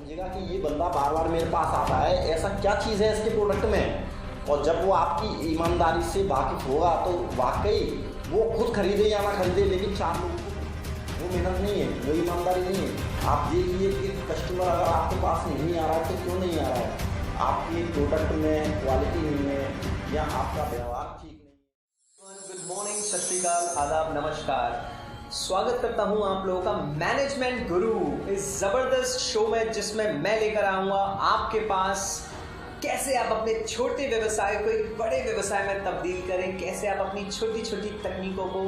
समझेगा कि ये बंदा बार बार मेरे पास आता है, ऐसा क्या चीज़ है इसके प्रोडक्ट में। और जब वो आपकी ईमानदारी से वाकिफ होगा तो वाकई वो खुद खरीदे या ना खरीदे, लेकिन 4 लोगों को वो मेहनत नहीं है, वो ईमानदारी नहीं है। आप देखिए कि कस्टमर अगर आपके पास नहीं आ रहा है तो क्यों नहीं आ रहा है? आपके प्रोडक्ट में क्वालिटी नहीं है या आपका व्यवहार ठीक नहीं है। गुड मॉर्निंग, सत श्री अकाल, आदाब, नमस्कार। स्वागत करता हूं आप लोगों का मैनेजमेंट गुरु इस जबरदस्त शो में, जिसमें मैं लेकर आऊंगा आपके पास कैसे आप अपने छोटे व्यवसाय को एक बड़े व्यवसाय में तब्दील करें, कैसे आप अपनी छोटी छोटी तकनीकों को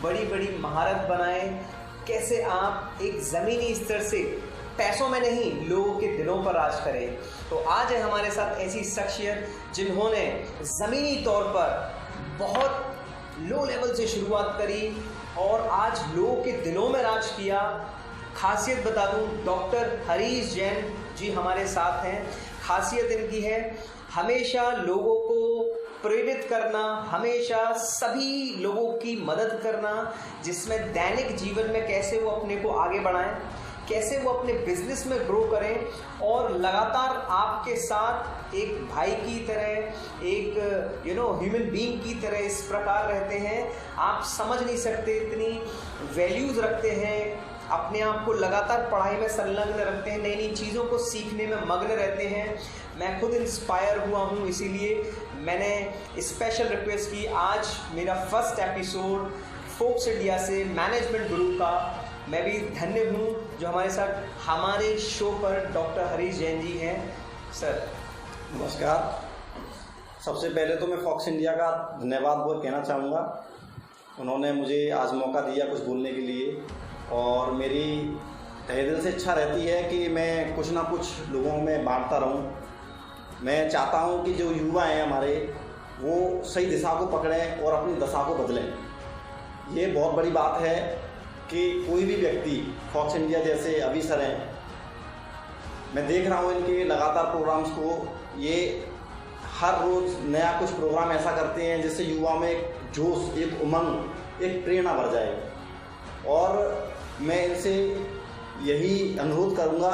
बड़ी बड़ी महारत बनाएं, कैसे आप एक ज़मीनी स्तर से पैसों में नहीं लोगों के दिलों पर राज करें। तो आज है हमारे साथ ऐसी शख्सियत जिन्होंने ज़मीनी तौर पर बहुत लो लेवल से शुरुआत करी और आज लोगों के दिलों में राज किया। खासियत बता दूं, डॉक्टर हरीश जैन जी हमारे साथ हैं। खासियत इनकी है हमेशा लोगों को प्रेरित करना, हमेशा सभी लोगों की मदद करना, जिसमें दैनिक जीवन में कैसे वो अपने को आगे बढ़ाएं, कैसे वो अपने बिजनेस में ग्रो करें और लगातार आपके साथ एक भाई की तरह, एक ह्यूमन बीइंग की तरह इस प्रकार रहते हैं। आप समझ नहीं सकते, इतनी वैल्यूज़ रखते हैं, अपने आप को लगातार पढ़ाई में संलग्न रखते हैं, नई नई चीज़ों को सीखने में मग्न रहते हैं। मैं खुद इंस्पायर हुआ हूँ, इसीलिए मैंने स्पेशल रिक्वेस्ट की। आज मेरा फर्स्ट एपिसोड फोक्स इंडिया से मैनेजमेंट गुरु का। मैं भी धन्य हूँ जो हमारे साथ हमारे शो पर डॉक्टर हरीश जैन जी हैं। सर नमस्कार। सबसे पहले तो मैं फॉक्स इंडिया का धन्यवाद वो कहना चाहूँगा। उन्होंने मुझे आज मौका दिया कुछ बोलने के लिए, और मेरी तहे दिल से इच्छा रहती है कि मैं कुछ ना कुछ लोगों में बांटता रहूं। मैं चाहता हूं कि जो युवा हैं हमारे, वो सही दिशा को पकड़ें और अपनी दशा को बदलें। ये बहुत बड़ी बात है कि कोई भी व्यक्ति, फॉक्स इंडिया जैसे अभी सर हैं, मैं देख रहा हूँ इनके लगातार प्रोग्राम्स को, ये हर रोज़ नया कुछ प्रोग्राम ऐसा करते हैं जिससे युवा में एक जोश, एक उमंग, एक प्रेरणा भर जाए। और मैं इनसे यही अनुरोध करूँगा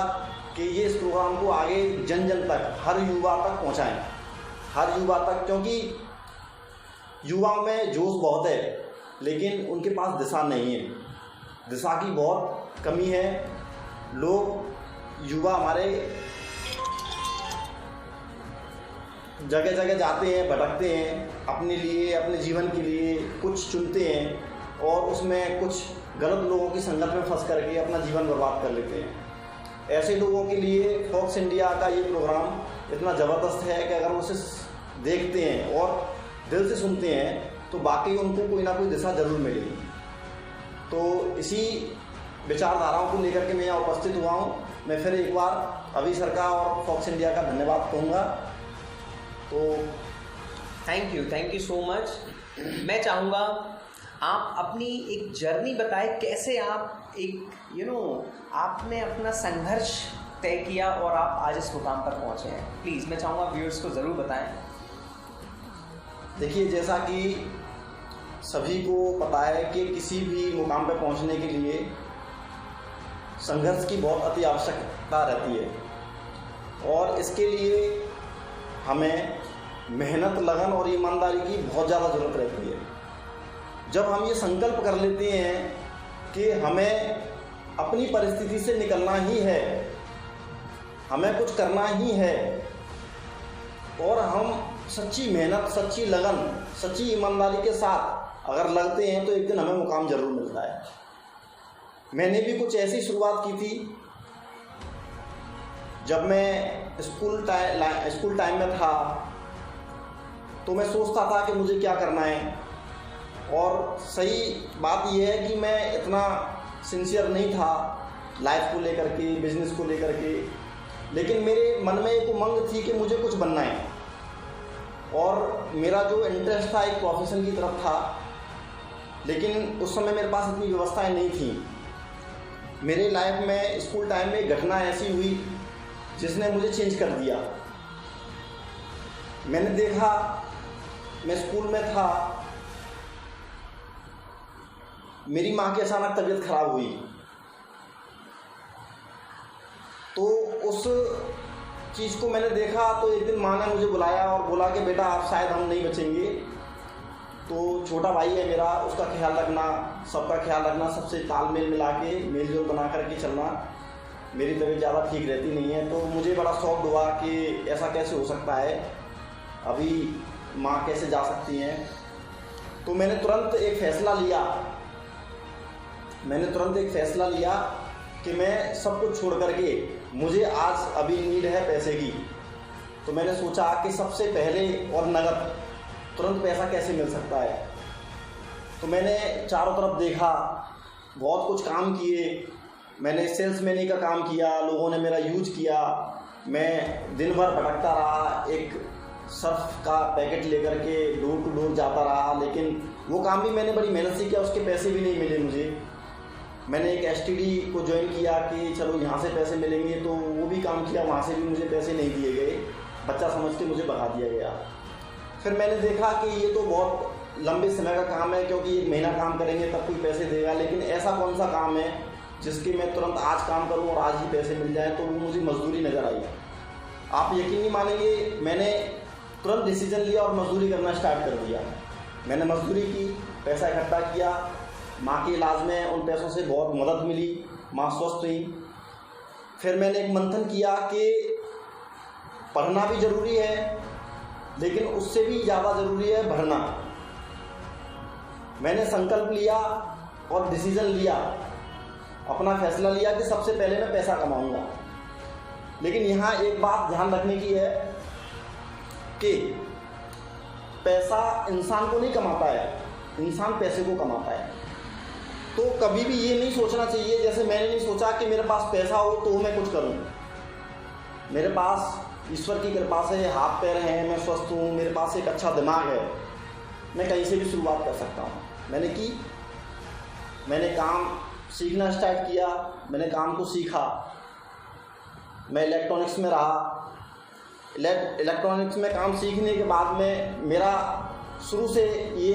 कि ये इस प्रोग्राम को आगे जन जन तक, हर युवा तक पहुँचाएं, हर युवा तक, क्योंकि युवाओं में जोश बहुत है लेकिन उनके पास दिशा नहीं है, दिशा की बहुत कमी है। लोग, युवा हमारे जगह जगह जाते हैं, भटकते हैं, अपने लिए, अपने जीवन के लिए कुछ चुनते हैं और उसमें कुछ गलत लोगों की संगत में फंस करके अपना जीवन बर्बाद कर लेते हैं। ऐसे लोगों के लिए फॉक्स इंडिया का ये प्रोग्राम इतना ज़बरदस्त है कि अगर वो उसे देखते हैं और दिल से सुनते हैं तो बाकी उनको कोई ना कोई दिशा ज़रूर मिलेगी। तो इसी विचारधाराओं को लेकर के मैं यहाँ उपस्थित हुआ हूँ। मैं फिर एक बार अभी सर का और फॉक्स इंडिया का धन्यवाद कहूँगा। तो थैंक यू सो मच। मैं चाहूँगा आप अपनी एक जर्नी बताएं, कैसे आप एक आपने अपना संघर्ष तय किया और आप आज इस मुकाम पर पहुँचे हैं। प्लीज़ मैं चाहूँगा व्यूअर्स को ज़रूर बताएं। देखिए, जैसा कि सभी को पता है कि किसी भी मुकाम पर पहुंचने के लिए संघर्ष की बहुत अति आवश्यकता रहती है और इसके लिए हमें मेहनत, लगन और ईमानदारी की बहुत ज़्यादा ज़रूरत रहती है। जब हम ये संकल्प कर लेते हैं कि हमें अपनी परिस्थिति से निकलना ही है, हमें कुछ करना ही है, और हम सच्ची मेहनत, सच्ची लगन, सच्ची ईमानदारी के साथ अगर लगते हैं तो एक दिन हमें मुकाम ज़रूर मिलता है। मैंने भी कुछ ऐसी शुरुआत की थी। जब मैं स्कूल टाइम में था तो मैं सोचता था कि मुझे क्या करना है, और सही बात यह है कि मैं इतना सिंसियर नहीं था लाइफ को लेकर के, बिजनेस को लेकर के, लेकिन मेरे मन में एक उमंग थी कि मुझे कुछ बनना है और मेरा जो इंटरेस्ट था एक प्रोफेशन की तरफ था। लेकिन उस समय मेरे पास इतनी व्यवस्थाएं नहीं थी। मेरे लाइफ में स्कूल टाइम में एक घटना ऐसी हुई जिसने मुझे चेंज कर दिया। मैंने देखा, मैं स्कूल में था, मेरी माँ की अचानक तबीयत खराब हुई। तो उस चीज़ को मैंने देखा तो एक दिन माँ ने मुझे बुलाया और बोला कि बेटा आप शायद हम नहीं बचेंगे, तो छोटा भाई है मेरा, उसका ख्याल रखना, सबका ख्याल रखना, सबसे तालमेल मिला के मेल जोल बना करके चलना। मेरी तबीयत ज़्यादा ठीक रहती नहीं है, तो मुझे बड़ा शौक हुआ कि ऐसा कैसे हो सकता है, अभी माँ कैसे जा सकती हैं। तो मैंने तुरंत एक फ़ैसला लिया कि मैं सब कुछ छोड़ करके, मुझे आज अभी नीड है पैसे की, तो मैंने सोचा कि सबसे पहले और नगद तुरंत पैसा कैसे मिल सकता है। तो मैंने चारों तरफ देखा, बहुत कुछ काम किए, मैंने सेल्समैनी का काम किया, लोगों ने मेरा यूज किया, मैं दिन भर भटकता रहा, एक सर्फ का पैकेट लेकर के डोर टू डोर जाता रहा, लेकिन वो काम भी मैंने बड़ी मेहनत से किया, उसके पैसे भी नहीं मिले मुझे। मैंने एक एसटीडी को ज्वाइन किया कि चलो यहाँ से पैसे मिलेंगे, तो वो भी काम किया, वहाँ से भी मुझे पैसे नहीं दिए गए, बच्चा समझ के मुझे भगा दिया गया। फिर मैंने देखा कि ये तो बहुत लंबे समय का काम है, क्योंकि 1 महीना काम करेंगे तब कोई पैसे देगा, लेकिन ऐसा कौन सा काम है जिसके मैं तुरंत आज काम करूं और आज ही पैसे मिल जाए, तो वो मुझे मजदूरी नज़र आई। आप यकीन नहीं मानेंगे, मैंने तुरंत डिसीजन लिया और मजदूरी करना स्टार्ट कर दिया। मैंने मजदूरी की, पैसा इकट्ठा किया, माँ के इलाज में उन पैसों से बहुत मदद मिली, माँ स्वस्थ हुई। फिर मैंने एक मंथन किया कि पढ़ना भी ज़रूरी है, लेकिन उससे भी ज़्यादा ज़रूरी है बढ़ना। मैंने संकल्प लिया और डिसीजन लिया, अपना फैसला लिया कि सबसे पहले मैं पैसा कमाऊंगा। लेकिन यहाँ एक बात ध्यान रखने की है कि पैसा इंसान को नहीं कमाता है, इंसान पैसे को कमाता है। तो कभी भी ये नहीं सोचना चाहिए, जैसे मैंने नहीं सोचा कि मेरे पास पैसा हो तो मैं कुछ करूं। मेरे पास ईश्वर की कृपा से हाथ पैर हैं, मैं स्वस्थ हूँ, मेरे पास एक अच्छा दिमाग है, मैं कहीं से भी शुरुआत कर सकता हूँ। मैंने काम सीखना स्टार्ट किया, मैंने काम को सीखा। मैं इलेक्ट्रॉनिक्स में रहा, इलेक्ट्रॉनिक्स में काम सीखने के बाद में मेरा शुरू से ये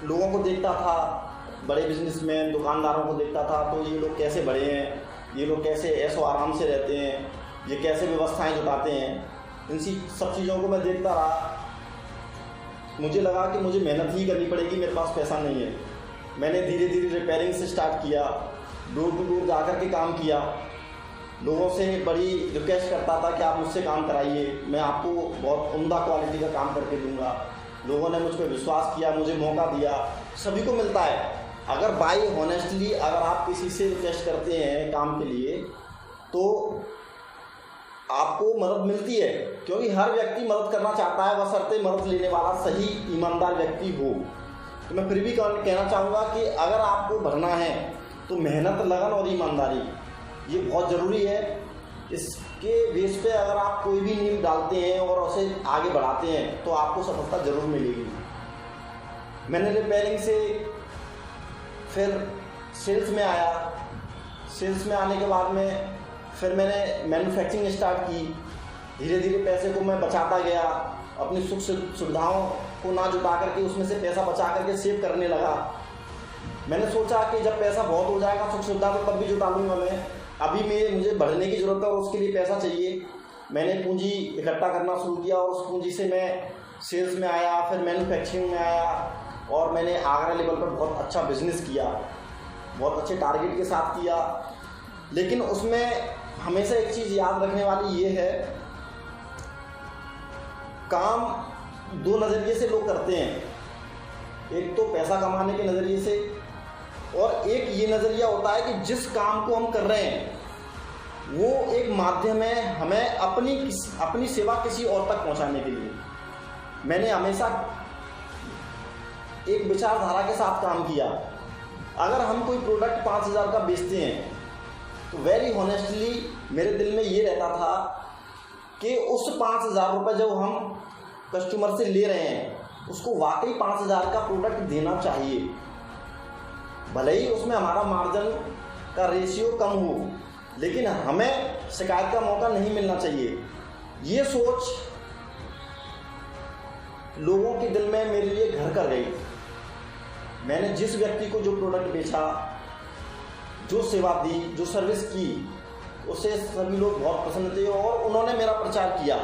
लोगों को देखता था, बड़े बिजनेसमैन दुकानदारों को देखता था, तो ये लोग कैसे बड़े हैं, ये लोग कैसे ऐशो आराम से रहते हैं, ये कैसे व्यवस्थाएं जुटाते हैं, इन सब चीज़ों को मैं देखता रहा। मुझे लगा कि मुझे मेहनत ही करनी पड़ेगी, मेरे पास पैसा नहीं है। मैंने धीरे धीरे रिपेयरिंग से स्टार्ट किया, डोर टू डोर जाकर के काम किया, लोगों से बड़ी रिक्वेस्ट करता था कि आप मुझसे काम कराइए, मैं आपको बहुत उम्दा क्वालिटी का काम करके दूंगा। लोगों ने मुझ पर विश्वास किया, मुझे मौका दिया। सभी को मिलता है, अगर बाई हॉनेस्टली अगर आप किसी से रिक्वेस्ट करते हैं काम के लिए तो आपको मदद मिलती है, क्योंकि हर व्यक्ति मदद करना चाहता है, बशर्ते मदद लेने वाला सही ईमानदार व्यक्ति हो। तो मैं फिर भी कहना चाहूँगा कि अगर आपको बढ़ना है तो मेहनत, लगन और ईमानदारी ये बहुत ज़रूरी है। इसके बेस पे अगर आप कोई भी नींव डालते हैं और उसे आगे बढ़ाते हैं तो आपको सफलता ज़रूर मिलेगी। मैंने रिपेयरिंग से फिर सेल्स में आया, सेल्स में आने के बाद में फिर मैंने मैन्युफैक्चरिंग स्टार्ट की। धीरे धीरे पैसे को मैं बचाता गया, अपनी सुख सुविधाओं को ना जुटा करके उसमें से पैसा बचा करके सेव करने लगा। मैंने सोचा कि जब पैसा बहुत हो जाएगा सुख सुविधा तो तब भी जुटा लूँगा मैं, अभी मुझे बढ़ने की ज़रूरत है और उसके लिए पैसा चाहिए। मैंने पूंजी इकट्ठा करना शुरू किया और उस पूंजी से मैं सेल्स में आया, फिर मैन्युफैक्चरिंग में आया और मैंने आगरा लेवल पर बहुत अच्छा बिजनेस किया, बहुत अच्छे टारगेट के साथ किया। लेकिन उसमें हमेशा एक चीज़ याद रखने वाली ये है, काम 2 नज़रिए से लोग करते हैं, एक तो पैसा कमाने के नज़रिए से और एक ये नज़रिया होता है कि जिस काम को हम कर रहे हैं वो एक माध्यम है हमें अपनी सेवा किसी और तक पहुंचाने के लिए। मैंने हमेशा एक विचारधारा के साथ काम किया। अगर हम कोई प्रोडक्ट 5,000 का बेचते हैं तो वेरी हॉनेस्टली मेरे दिल में ये रहता था कि उस 5,000 रुपये जब हम कस्टमर से ले रहे हैं उसको वाकई 5,000 का प्रोडक्ट देना चाहिए, भले ही उसमें हमारा मार्जिन का रेशियो कम हो, लेकिन हमें शिकायत का मौका नहीं मिलना चाहिए। ये सोच लोगों के दिल में मेरे लिए घर कर गई। मैंने जिस व्यक्ति को जो प्रोडक्ट बेचा, जो सेवा दी, जो सर्विस की, उससे सभी लोग बहुत प्रसन्न थे और उन्होंने मेरा प्रचार किया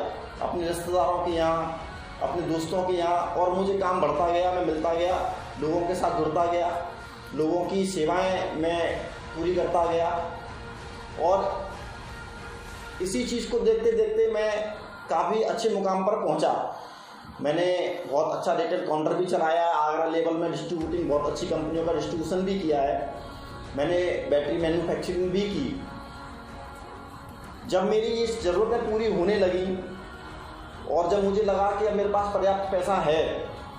अपने रिश्तेदारों के यहाँ, अपने दोस्तों के यहाँ, और मुझे काम बढ़ता गया, मैं मिलता गया, लोगों के साथ जुड़ता गया, लोगों की सेवाएं मैं पूरी करता गया। और इसी चीज़ को देखते देखते मैं काफ़ी अच्छे मुकाम पर पहुंचा। मैंने बहुत अच्छा रिटेल काउंटर भी चलाया है, आगरा लेवल में डिस्ट्रीब्यूटिंग बहुत अच्छी कंपनियों का डिस्ट्रीब्यूशन भी किया है, मैंने बैटरी मैन्युफैक्चरिंग भी की। जब मेरी ये ज़रूरतें पूरी होने लगी और जब मुझे लगा कि अब मेरे पास पर्याप्त पैसा है,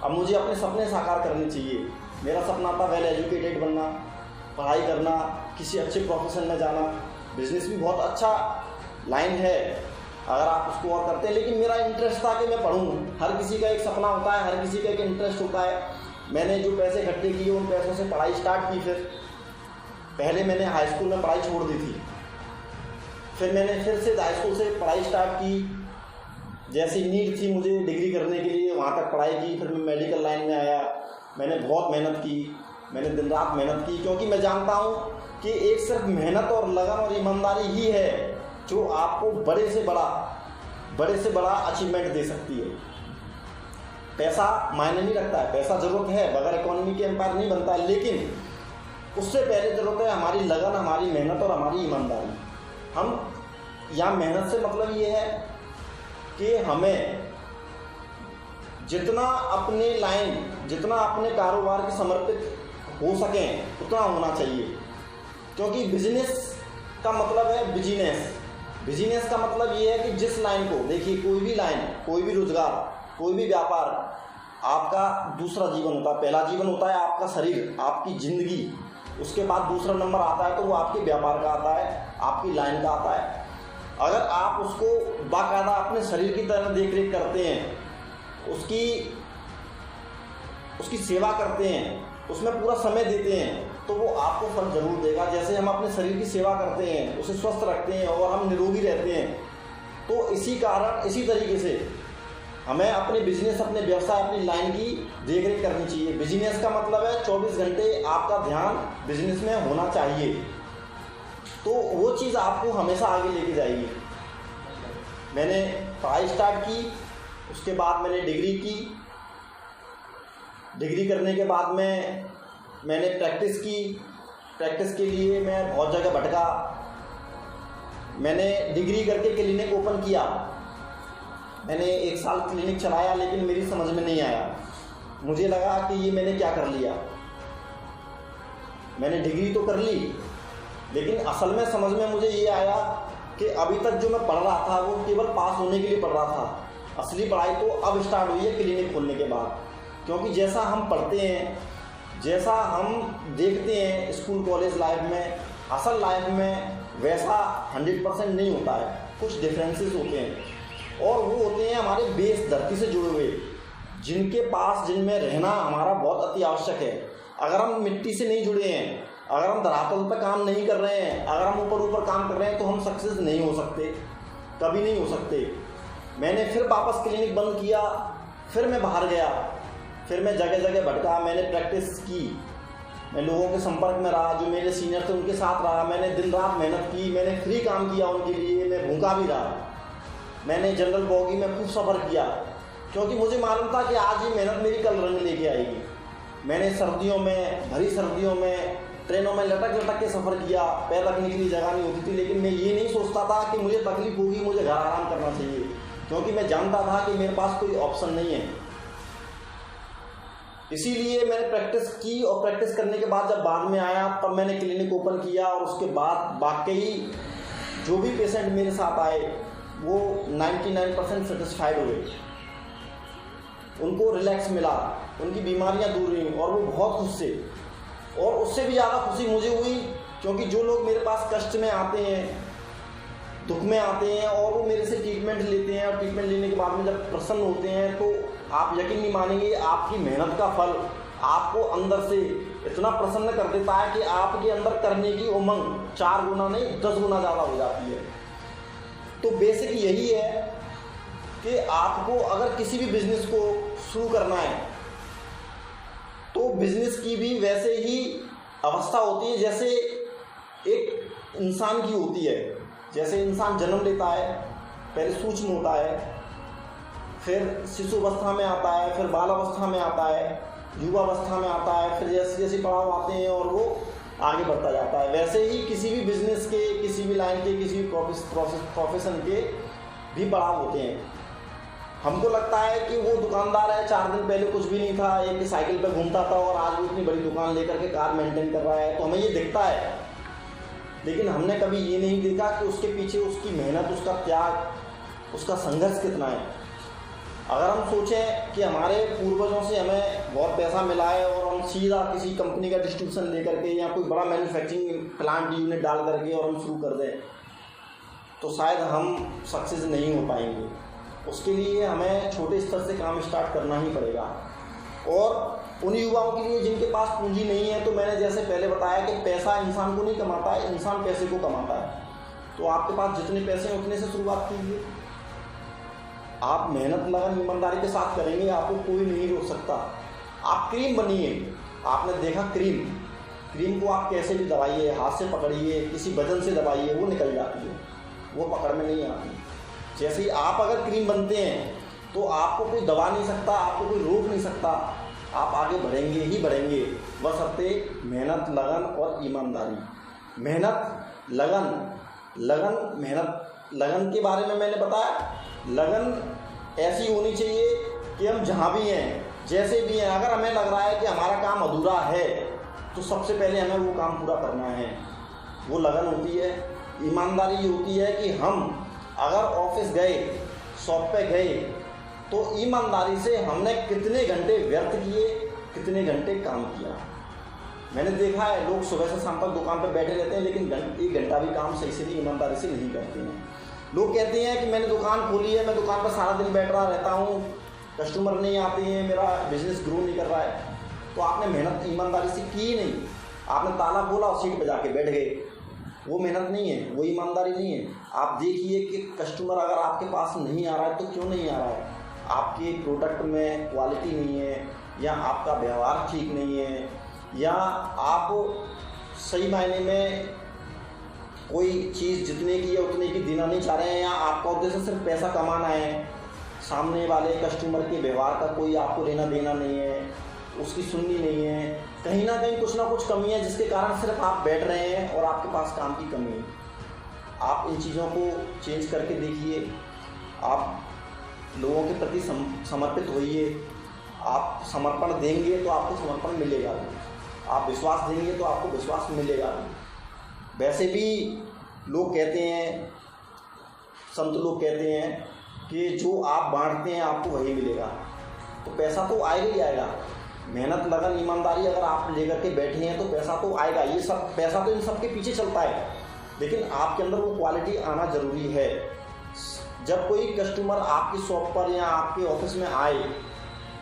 अब मुझे अपने सपने साकार करने चाहिए। मेरा सपना था वेल एजुकेटेड बनना, पढ़ाई करना, किसी अच्छे प्रोफेशन में जाना। बिजनेस भी बहुत अच्छा लाइन है अगर आप उसको और करते हैं, लेकिन मेरा इंटरेस्ट था कि मैं पढ़ूँ। हर किसी का एक सपना होता है, हर किसी का एक इंटरेस्ट होता है। मैंने जो पैसे इकट्ठे किए उन पैसों से पढ़ाई स्टार्ट की। फिर पहले मैंने हाई स्कूल में पढ़ाई छोड़ दी थी, फिर मैंने फिर से हाई स्कूल से पढ़ाई स्टार्ट की। जैसी नीड थी मुझे डिग्री करने के लिए, वहाँ तक पढ़ाई की। फिर मैं मेडिकल लाइन में आया, मैंने बहुत मेहनत की, मैंने दिन रात मेहनत की, क्योंकि मैं जानता हूँ कि एक सिर्फ मेहनत और लगन और ईमानदारी ही है जो आपको बड़े से बड़ा अचीवमेंट दे सकती है। पैसा मायने नहीं रखता है, पैसा ज़रूरत है, बगैर इकोनॉमी के एम्पायर नहीं बनता है, लेकिन उससे पहले ज़रूरत है हमारी लगन, हमारी मेहनत और हमारी ईमानदारी। हम यहाँ मेहनत से मतलब ये है कि हमें जितना अपने कारोबार के समर्पित हो सकें उतना होना चाहिए, क्योंकि बिजनेस का मतलब है बिजनेस का मतलब ये है कि जिस लाइन को देखिए, कोई भी लाइन, कोई भी रोजगार, कोई भी व्यापार आपका दूसरा जीवन होता है। पहला जीवन होता है आपका शरीर, आपकी ज़िंदगी, उसके बाद दूसरा नंबर आता है तो वो आपके व्यापार का आता है, आपकी लाइन का आता है। अगर आप उसको बाकायदा अपने शरीर की तरह देख रेख करते हैं, उसकी सेवा करते हैं, उसमें पूरा समय देते हैं, तो वो आपको फल जरूर देगा। जैसे हम अपने शरीर की सेवा करते हैं, उसे स्वस्थ रखते हैं और हम निरोगी रहते हैं, तो इसी तरीके से हमें अपने बिजनेस, अपने व्यवसाय, अपनी लाइन की देख रेख करनी चाहिए। बिजनेस का मतलब है 24 घंटे आपका ध्यान बिजनेस में होना चाहिए, तो वो चीज़ आपको हमेशा आगे लेके जाएगी। मैंने पढ़ाई स्टार्ट की, उसके बाद मैंने डिग्री की। डिग्री करने के बाद में मैंने प्रैक्टिस की। प्रैक्टिस के लिए मैं बहुत जगह भटका। मैंने डिग्री करके क्लिनिक ओपन किया। मैंने 1 साल क्लिनिक चलाया, लेकिन मेरी समझ में नहीं आया। मुझे लगा कि ये मैंने क्या कर लिया। मैंने डिग्री तो कर ली, लेकिन असल में समझ में मुझे ये आया कि अभी तक जो मैं पढ़ रहा था वो केवल पास होने के लिए पढ़ रहा था। असली पढ़ाई तो अब स्टार्ट हुई है क्लिनिक खोलने के बाद, क्योंकि जैसा हम पढ़ते हैं, जैसा हम देखते हैं स्कूल कॉलेज लाइफ में, असल लाइफ में वैसा 100% नहीं होता है। कुछ डिफरेंसेस होते हैं, और वो होते हैं हमारे बेस, धरती से जुड़े हुए, जिनमें रहना हमारा बहुत अति आवश्यक है। अगर हम मिट्टी से नहीं जुड़े हैं, अगर हम धरातल पर काम नहीं कर रहे हैं, अगर हम ऊपर काम कर रहे हैं, तो हम सक्सेस नहीं हो सकते, कभी नहीं हो सकते। मैंने फिर वापस क्लिनिक बंद किया, फिर मैं बाहर गया, फिर मैं जगह जगह भटका। मैंने प्रैक्टिस की, मैं लोगों के संपर्क में रहा, जो मेरे सीनियर थे उनके साथ रहा। मैंने दिन रात मेहनत की, मैंने फ्री काम किया उनके लिए, मैं भूखा भी रहा। मैंने जनरल बोगी में खूब सफ़र किया, क्योंकि मुझे मालूम था कि आज ये मेहनत मेरी कल रंग लेके आएगी। मैंने सर्दियों में, भरी सर्दियों में ट्रेनों में लटक के सफ़र किया। पैर रखने के लिए जगह नहीं होती थी, लेकिन मैं ये नहीं सोचता था कि मुझे तकलीफ होगी, मुझे घर आराम करना चाहिए, क्योंकि मैं जानता था कि मेरे पास कोई ऑप्शन नहीं है। इसीलिए मैंने प्रैक्टिस की, और प्रैक्टिस करने के बाद जब बाद में आया, तब मैंने क्लिनिक ओपन किया। और उसके बाद वाकई जो भी पेशेंट मेरे साथ आए वो 99% सेटिस्फाइड हुए, उनको रिलैक्स मिला, उनकी बीमारियां दूर हुई, और वो बहुत खुश थे। और उससे भी ज़्यादा खुशी मुझे हुई, क्योंकि जो लोग मेरे पास कष्ट में आते हैं, दुख में आते हैं, और वो मेरे से ट्रीटमेंट लेते हैं, और ट्रीटमेंट लेने के बाद में जब प्रसन्न होते हैं, तो आप यकीन नहीं मानेंगे, आपकी मेहनत का फल आपको अंदर से इतना प्रसन्न कर देता है कि आपके अंदर करने की उमंग 4 गुना नहीं 10 गुना ज़्यादा हो जाती है। तो बेसिक यही है कि आपको अगर किसी भी बिजनेस को शुरू करना है, तो बिजनेस की भी वैसे ही अवस्था होती है जैसे एक इंसान की होती है। जैसे इंसान जन्म लेता है, पहले सूक्ष्म होता है, फिर शिशु अवस्था में आता है, फिर बाल अवस्था में आता है, युवा अवस्था में आता है, फिर जैसे जैसे पड़ाव आते हैं और वो आगे बढ़ता जाता है। वैसे ही किसी भी बिजनेस के, किसी भी लाइन के, किसी भी प्रोफेशन के भी पड़ाव होते हैं। हमको लगता है कि वो दुकानदार है, 4 दिन पहले कुछ भी नहीं था, एक साइकिल पर घूमता था और आज वो इतनी बड़ी दुकान लेकर के कार मेंटेन कर रहा है, तो हमें ये दिखता है। लेकिन हमने कभी ये नहीं देखा कि उसके पीछे उसकी मेहनत, उसका त्याग, उसका संघर्ष कितना है। अगर हम सोचें कि हमारे पूर्वजों से हमें बहुत पैसा मिला है और हम सीधा किसी कंपनी का डिस्ट्रीब्यूशन लेकर के या कोई बड़ा मैन्युफैक्चरिंग प्लांट यूनिट डाल करके और हम शुरू कर दें, तो शायद हम सक्सेस नहीं हो पाएंगे। उसके लिए हमें छोटे स्तर से काम स्टार्ट करना ही पड़ेगा। और उन युवाओं के लिए जिनके पास पूंजी नहीं है, तो मैंने जैसे पहले बताया कि पैसा इंसान को नहीं कमाता है, इंसान पैसे को कमाता है। तो आपके पास जितने पैसे हैं उतने से शुरुआत कीजिए। आप मेहनत, लगन, ईमानदारी के साथ करेंगे, आपको कोई नहीं रोक सकता। आप क्रीम बनिए। आपने देखा क्रीम को आप कैसे भी दबाइए, हाथ से पकड़िए, किसी वजन से दबाइए, वो निकल जाती है, वो पकड़ में नहीं आती। जैसे ही आप अगर क्रीम बनते हैं तो आपको कोई दबा नहीं सकता, आपको कोई रोक नहीं सकता, आप आगे बढ़ेंगे ही बढ़ेंगे, बशर्ते मेहनत, लगन और ईमानदारी। मेहनत, लगन के बारे में मैंने बताया। लगन ऐसी होनी चाहिए कि हम जहाँ भी हैं, जैसे भी हैं, अगर हमें लग रहा है कि हमारा काम अधूरा है तो सबसे पहले हमें वो काम पूरा करना है, वो लगन होती है। ईमानदारी ये होती है कि हम अगर ऑफिस गए, शॉप पे गए, तो ईमानदारी से हमने कितने घंटे व्यर्थ किए, कितने घंटे काम किया। मैंने देखा है लोग सुबह से शाम तक दुकान पर बैठे रहते हैं, लेकिन 1 घंटा भी काम सही से नहीं, ईमानदारी से नहीं करते हैं। लोग कहते हैं कि मैंने दुकान खोली है, मैं दुकान पर सारा दिन बैठ रहा रहता हूँ, कस्टमर नहीं आते हैं, मेरा बिजनेस ग्रो नहीं कर रहा है। तो आपने मेहनत ईमानदारी से की ही नहीं, आपने ताला खोला और सीट पर जाके बैठ गए। वो मेहनत नहीं है, वो ईमानदारी नहीं है। आप देखिए कि कस्टमर अगर आपके पास नहीं आ रहा है तो क्यों नहीं आ रहा है? आपके प्रोडक्ट में क्वालिटी नहीं है, या आपका व्यवहार ठीक नहीं है, या आप सही मायने में कोई चीज़ जितने की है उतने की देना नहीं चाह रहे हैं, या आपका उद्देश्य सिर्फ पैसा कमाना है। सामने वाले कस्टमर के व्यवहार का कोई आपको लेना देना नहीं है, उसकी सुननी नहीं है, कहीं ना कहीं कुछ ना कुछ कमी है जिसके कारण सिर्फ आप बैठ रहे हैं और आपके पास काम की कमी है। आप इन चीज़ों को चेंज करके देखिए। आप लोगों के प्रति समर्पित होइए। आप समर्पण देंगे तो आपको समर्पण मिलेगा भी, आप विश्वास देंगे तो आपको विश्वास मिलेगा भी। वैसे भी लोग कहते हैं, संत लोग कहते हैं कि जो आप बांटते हैं आपको वही मिलेगा। तो पैसा तो आएगा ही आएगा। मेहनत, लगन, ईमानदारी अगर आप लेकर के बैठे हैं तो पैसा तो आएगा। ये सब पैसा तो इन सब के पीछे चलता है, लेकिन आपके अंदर वो क्वालिटी आना ज़रूरी है। जब कोई कस्टमर आपकी शॉप पर या आपके ऑफिस में आए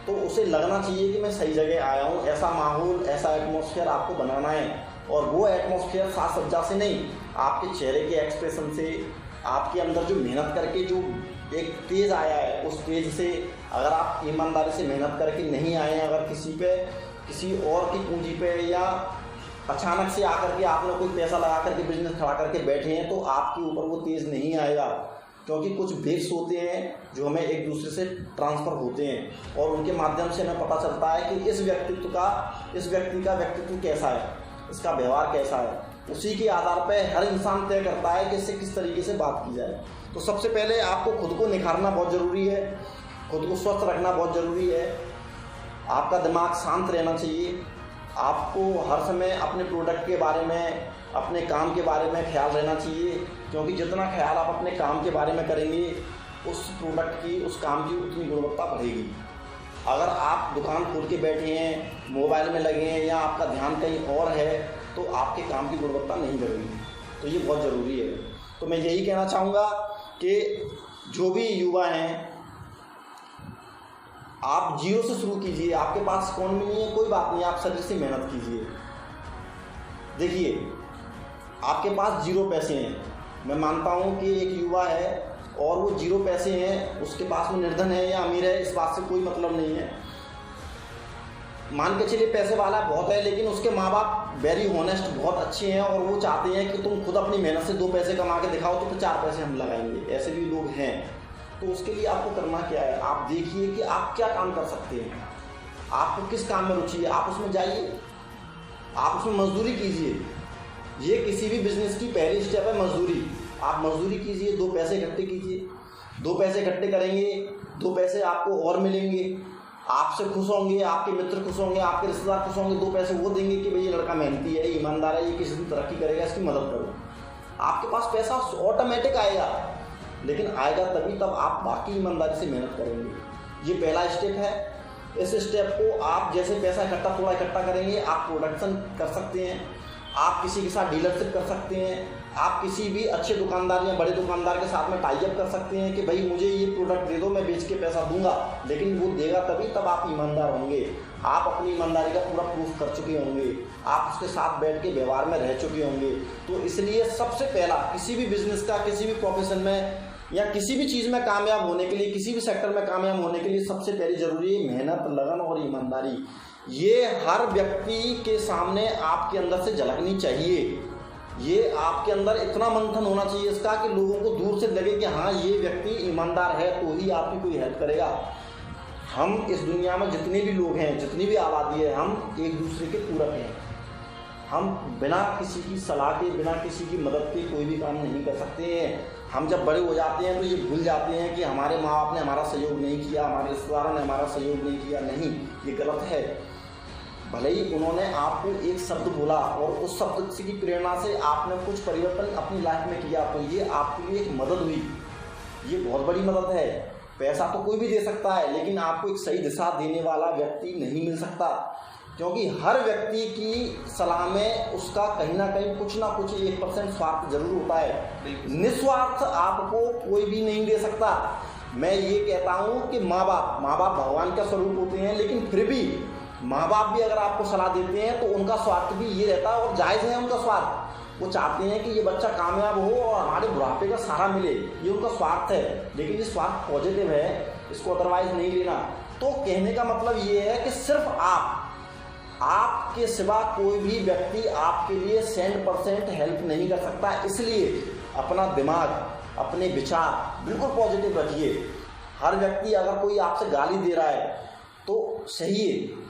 तो उसे लगना चाहिए कि मैं सही जगह आया हूँ। ऐसा माहौल, ऐसा एटमॉस्फेयर आपको बनाना है। और वो एटमॉस्फेयर साज सज्जा से नहीं, आपके चेहरे के एक्सप्रेशन से, आपके अंदर जो मेहनत करके जो एक तेज़ आया है उस तेज़ से। अगर आप ईमानदारी से मेहनत करके नहीं आए हैं, अगर किसी और की पूंजी पे या अचानक से आकर के आपने कोई पैसा लगा करके बिजनेस खड़ा करके बैठे हैं, तो आपके ऊपर वो तेज़ नहीं आएगा। क्योंकि कुछ वेव्स होते हैं जो हमें एक दूसरे से ट्रांसफ़र होते हैं और उनके माध्यम से हमें पता चलता है कि इस व्यक्ति का व्यक्तित्व कैसा है, इसका व्यवहार कैसा है। उसी के आधार पर हर इंसान तय करता है कि इससे किस तरीके से बात की जाए। तो सबसे पहले आपको खुद को निखारना बहुत ज़रूरी है, खुद को स्वस्थ रखना बहुत ज़रूरी है। आपका दिमाग शांत रहना चाहिए। आपको हर समय अपने प्रोडक्ट के बारे में, अपने काम के बारे में ख्याल रहना चाहिए, क्योंकि जितना ख्याल आप अपने काम के बारे में करेंगे उस प्रोडक्ट की, उस काम की उतनी गुणवत्ता बढ़ेगी। अगर आप दुकान खोल के बैठे हैं, मोबाइल में लगे हैं या आपका ध्यान कहीं और है, तो आपके काम की गुणवत्ता नहीं बढ़ेगी। तो ये बहुत ज़रूरी है। तो मैं यही कहना चाहूँगा कि जो भी युवा हैं, आप जीरो से शुरू कीजिए। आपके पास कौन भी नहीं है, कोई बात नहीं, आप शरीर से मेहनत कीजिए। देखिए, आपके पास 0 पैसे हैं। मैं मानता हूँ कि एक युवा है और वो 0 पैसे हैं, उसके पास में निर्धन है या अमीर है, इस बात से कोई मतलब नहीं है। मान के चलिए पैसे वाला बहुत है, लेकिन उसके माँ बाप वेरी ऑनेस्ट बहुत अच्छे हैं और वो चाहते हैं कि तुम खुद अपनी मेहनत से 2 पैसे कमा के दिखाओ तो 4 पैसे हम लगाएंगे, ऐसे भी लोग हैं। तो उसके लिए आपको करना क्या है, आप देखिए कि आप क्या काम कर सकते हैं, आपको किस काम में रुचि है, आप उसमें जाइए, आप उसमें मजदूरी कीजिए। ये किसी भी बिजनेस की पहली स्टेप है, मजदूरी। आप मजदूरी कीजिए, 2 पैसे इकट्ठे कीजिए, 2 पैसे इकट्ठे करेंगे, 2 पैसे आपको और मिलेंगे, आपसे खुश होंगे, आपके मित्र खुश होंगे, आपके रिश्तेदार खुश होंगे, 2 पैसे वो देंगे कि भाई ये लड़का मेहनती है, ईमानदार है, ये किसी दिन तरक्की करेगा, इसकी मदद करो। आपके पास पैसा ऑटोमेटिक आएगा, लेकिन आएगा तभी तब आप बाकी ईमानदारी से मेहनत करेंगे। ये पहला स्टेप है। इस स्टेप को आप जैसे पैसा थोड़ा इकट्ठा करेंगे, आप प्रोडक्शन कर सकते हैं, आप किसी के साथ डीलरशिप कर सकते हैं, आप किसी भी अच्छे दुकानदार या बड़े दुकानदार के साथ में टाई अप कर सकते हैं कि भाई मुझे ये प्रोडक्ट दे दो, मैं बेच के पैसा दूंगा, लेकिन वो देगा तभी तब आप ईमानदार होंगे। आप अपनी ईमानदारी का पूरा प्रूफ कर चुके होंगे, आप उसके साथ बैठ के व्यवहार में रह चुके होंगे। तो इसलिए सबसे पहला किसी भी बिजनेस का, किसी भी प्रोफेशन में या किसी भी चीज़ में कामयाब होने के लिए, किसी भी सेक्टर में कामयाब होने के लिए सबसे पहली जरूरी है मेहनत, लगन और ईमानदारी। ये हर व्यक्ति के सामने आपके अंदर से झलकनी चाहिए। ये आपके अंदर इतना मंथन होना चाहिए इसका कि लोगों को दूर से लगे कि हाँ ये व्यक्ति ईमानदार है, तो ही आपकी कोई हेल्प करेगा। हम इस दुनिया में जितने भी लोग हैं, जितनी भी आबादी है, हम एक दूसरे के पूरक हैं। हम बिना किसी की सलाह के, बिना किसी की मदद के कोई भी काम नहीं कर सकते हैं। हम जब बड़े हो जाते हैं तो ये भूल जाते हैं कि हमारे माँ बाप ने हमारा सहयोग नहीं किया, हमारे रिश्तेदारों ने हमारा सहयोग नहीं किया। नहीं, ये गलत है। भले ही उन्होंने आपको एक शब्द बोला और उस शब्द की प्रेरणा से आपने कुछ परिवर्तन अपनी लाइफ में किया, तो ये आपके लिए एक मदद हुई, ये बहुत बड़ी मदद है। पैसा तो कोई भी दे सकता है, लेकिन आपको एक सही दिशा देने वाला व्यक्ति नहीं मिल सकता, क्योंकि हर व्यक्ति की सलाह में उसका कहीं ना कहीं कुछ ना कुछ 1% स्वार्थ जरूर होता है। निस्वार्थ आपको कोई भी नहीं दे सकता। मैं ये कहता हूँ कि माँ बाप भगवान का स्वरूप होते हैं, लेकिन फिर भी माँ बाप भी अगर आपको सलाह देते हैं तो उनका स्वार्थ भी ये रहता है, और जायज़ है उनका स्वार्थ। वो चाहते हैं कि ये बच्चा कामयाब हो और हमारे बुढ़ापे का सहारा मिले, ये उनका स्वार्थ है। लेकिन ये स्वार्थ पॉजिटिव है, इसको अदरवाइज नहीं लेना। तो कहने का मतलब ये है कि सिर्फ आपके सिवा कोई भी व्यक्ति आपके लिए 100% हेल्प नहीं कर सकता। इसलिए अपना दिमाग, अपने विचार बिल्कुल पॉजिटिव रखिए। हर व्यक्ति अगर कोई आपसे गाली दे रहा है तो सही है।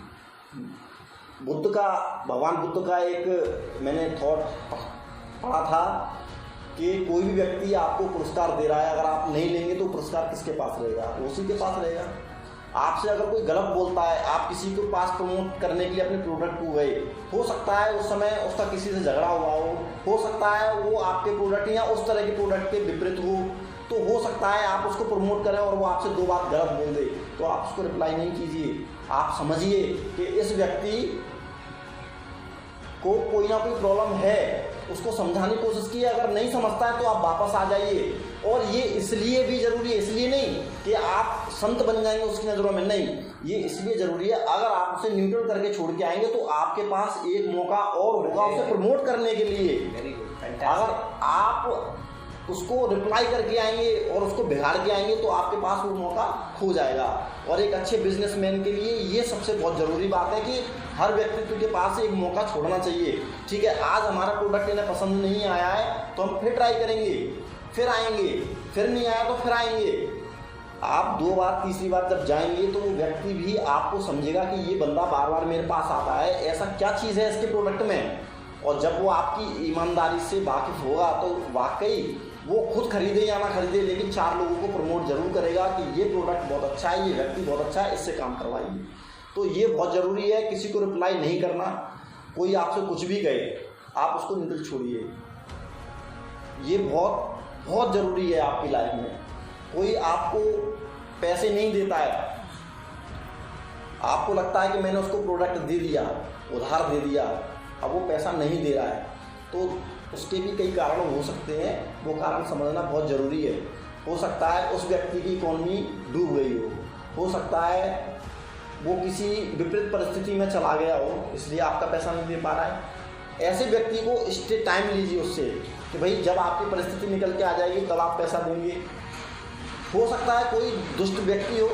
भगवान बुद्ध का एक मैंने थॉट पढ़ा था कि कोई भी व्यक्ति आपको पुरस्कार दे रहा है, अगर आप नहीं लेंगे तो पुरस्कार किसके पास रहेगा? उसी के पास रहेगा। आपसे अगर कोई गलत बोलता है, आप किसी को पास प्रमोट करने के लिए अपने प्रोडक्ट को गए, हो सकता है उस समय उसका किसी से झगड़ा हुआ हो सकता है वो आपके प्रोडक्ट या उस तरह के प्रोडक्ट के विपरीत तो हो सकता है आप उसको प्रमोट करें और वो आपसे 2 बात गलत बोल दे, तो आप उसको रिप्लाई नहीं कीजिए। आप समझिए कि इस व्यक्ति को कोई ना कोई प्रॉब्लम है, उसको समझाने की कोशिश कीजिए। अगर नहीं समझता है तो आप वापस आ जाइए। और ये इसलिए भी ज़रूरी है, इसलिए नहीं कि आप संत बन जाएंगे उसकी नज़रों में, नहीं, ये इसलिए ज़रूरी है अगर आप उसे न्यूट्रल करके छोड़ के आएंगे तो आपके पास एक मौका और होगा उसे प्रमोट करने के लिए। अगर आप उसको रिप्लाई करके आएंगे और उसको बिगाड़ के आएंगे तो आपके पास वो मौका खो जाएगा। और एक अच्छे बिजनेसमैन के लिए ये सबसे बहुत ज़रूरी बात है कि हर व्यक्तित्व के पास एक मौका छोड़ना चाहिए। ठीक है, आज हमारा प्रोडक्ट इन्हें पसंद नहीं आया है तो हम फिर ट्राई करेंगे, फिर आएंगे, फिर नहीं आया तो फिर आएंगे। आप 2 बार, तीसरी बार जब जाएंगे तो वो व्यक्ति भी आपको समझेगा कि ये बंदा बार बार मेरे पास आता है, ऐसा क्या चीज़ है इसके प्रोडक्ट में। और जब वो आपकी ईमानदारी से वाकिफ़ होगा तो वाकई वो खुद खरीदे या ना खरीदे, लेकिन 4 लोगों को प्रमोट जरूर करेगा कि ये प्रोडक्ट बहुत अच्छा है, ये व्यक्ति बहुत अच्छा है, इससे काम करवाइए। तो ये बहुत ज़रूरी है, किसी को रिप्लाई नहीं करना। कोई आपसे कुछ भी कहे आप उसको न्यूट्रल छोड़िए, ये बहुत बहुत ज़रूरी है आपकी लाइफ में। कोई आपको पैसे नहीं देता है, आपको लगता है कि मैंने उसको प्रोडक्ट दे दिया, उधार दे दिया, अब वो पैसा नहीं दे रहा है, तो उसके भी कई कारण हो सकते हैं। वो कारण समझना बहुत ज़रूरी है। हो सकता है उस व्यक्ति की इकॉनमी डूब गई हो सकता है वो किसी विपरीत परिस्थिति में चला गया हो, इसलिए आपका पैसा नहीं दे पा रहा है। ऐसे व्यक्ति को टाइम लीजिए उससे कि भाई जब आपकी परिस्थिति निकल के आ जाएगी तब आप पैसा देंगे। हो सकता है कोई दुष्ट व्यक्ति हो,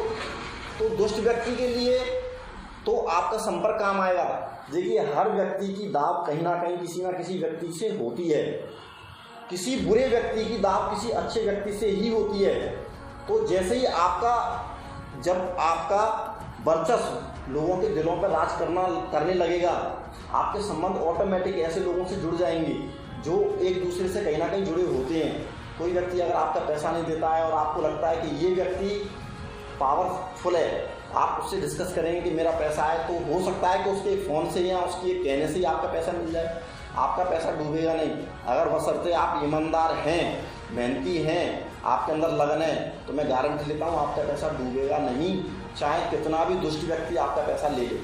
तो दुष्ट व्यक्ति के लिए तो आपका संपर्क काम आएगा। देखिए, हर व्यक्ति की दाव कहीं ना कहीं किसी ना किसी व्यक्ति से होती है। किसी बुरे व्यक्ति की दाव किसी अच्छे व्यक्ति से ही होती है। तो जैसे ही जब आपका वर्चस्व लोगों के दिलों पर राज करने लगेगा, आपके संबंध ऑटोमेटिक ऐसे लोगों से जुड़ जाएंगे जो एक दूसरे से कहीं ना कहीं जुड़े होते हैं। कोई व्यक्ति अगर आपका पैसा नहीं देता है और आपको लगता है कि ये व्यक्ति पावरफुल है, आप उससे डिस्कस करेंगे कि मेरा पैसा है, तो हो सकता है कि उसके फ़ोन से या उसके कहने से ही आपका पैसा मिल जाए। आपका पैसा डूबेगा नहीं। अगर बशर्ते आप ईमानदार हैं, मेहनती हैं, आपके अंदर लगन है, तो मैं गारंटी लेता हूँ आपका पैसा डूबेगा नहीं। चाहे कितना भी दुष्ट व्यक्ति आपका पैसा ले ले,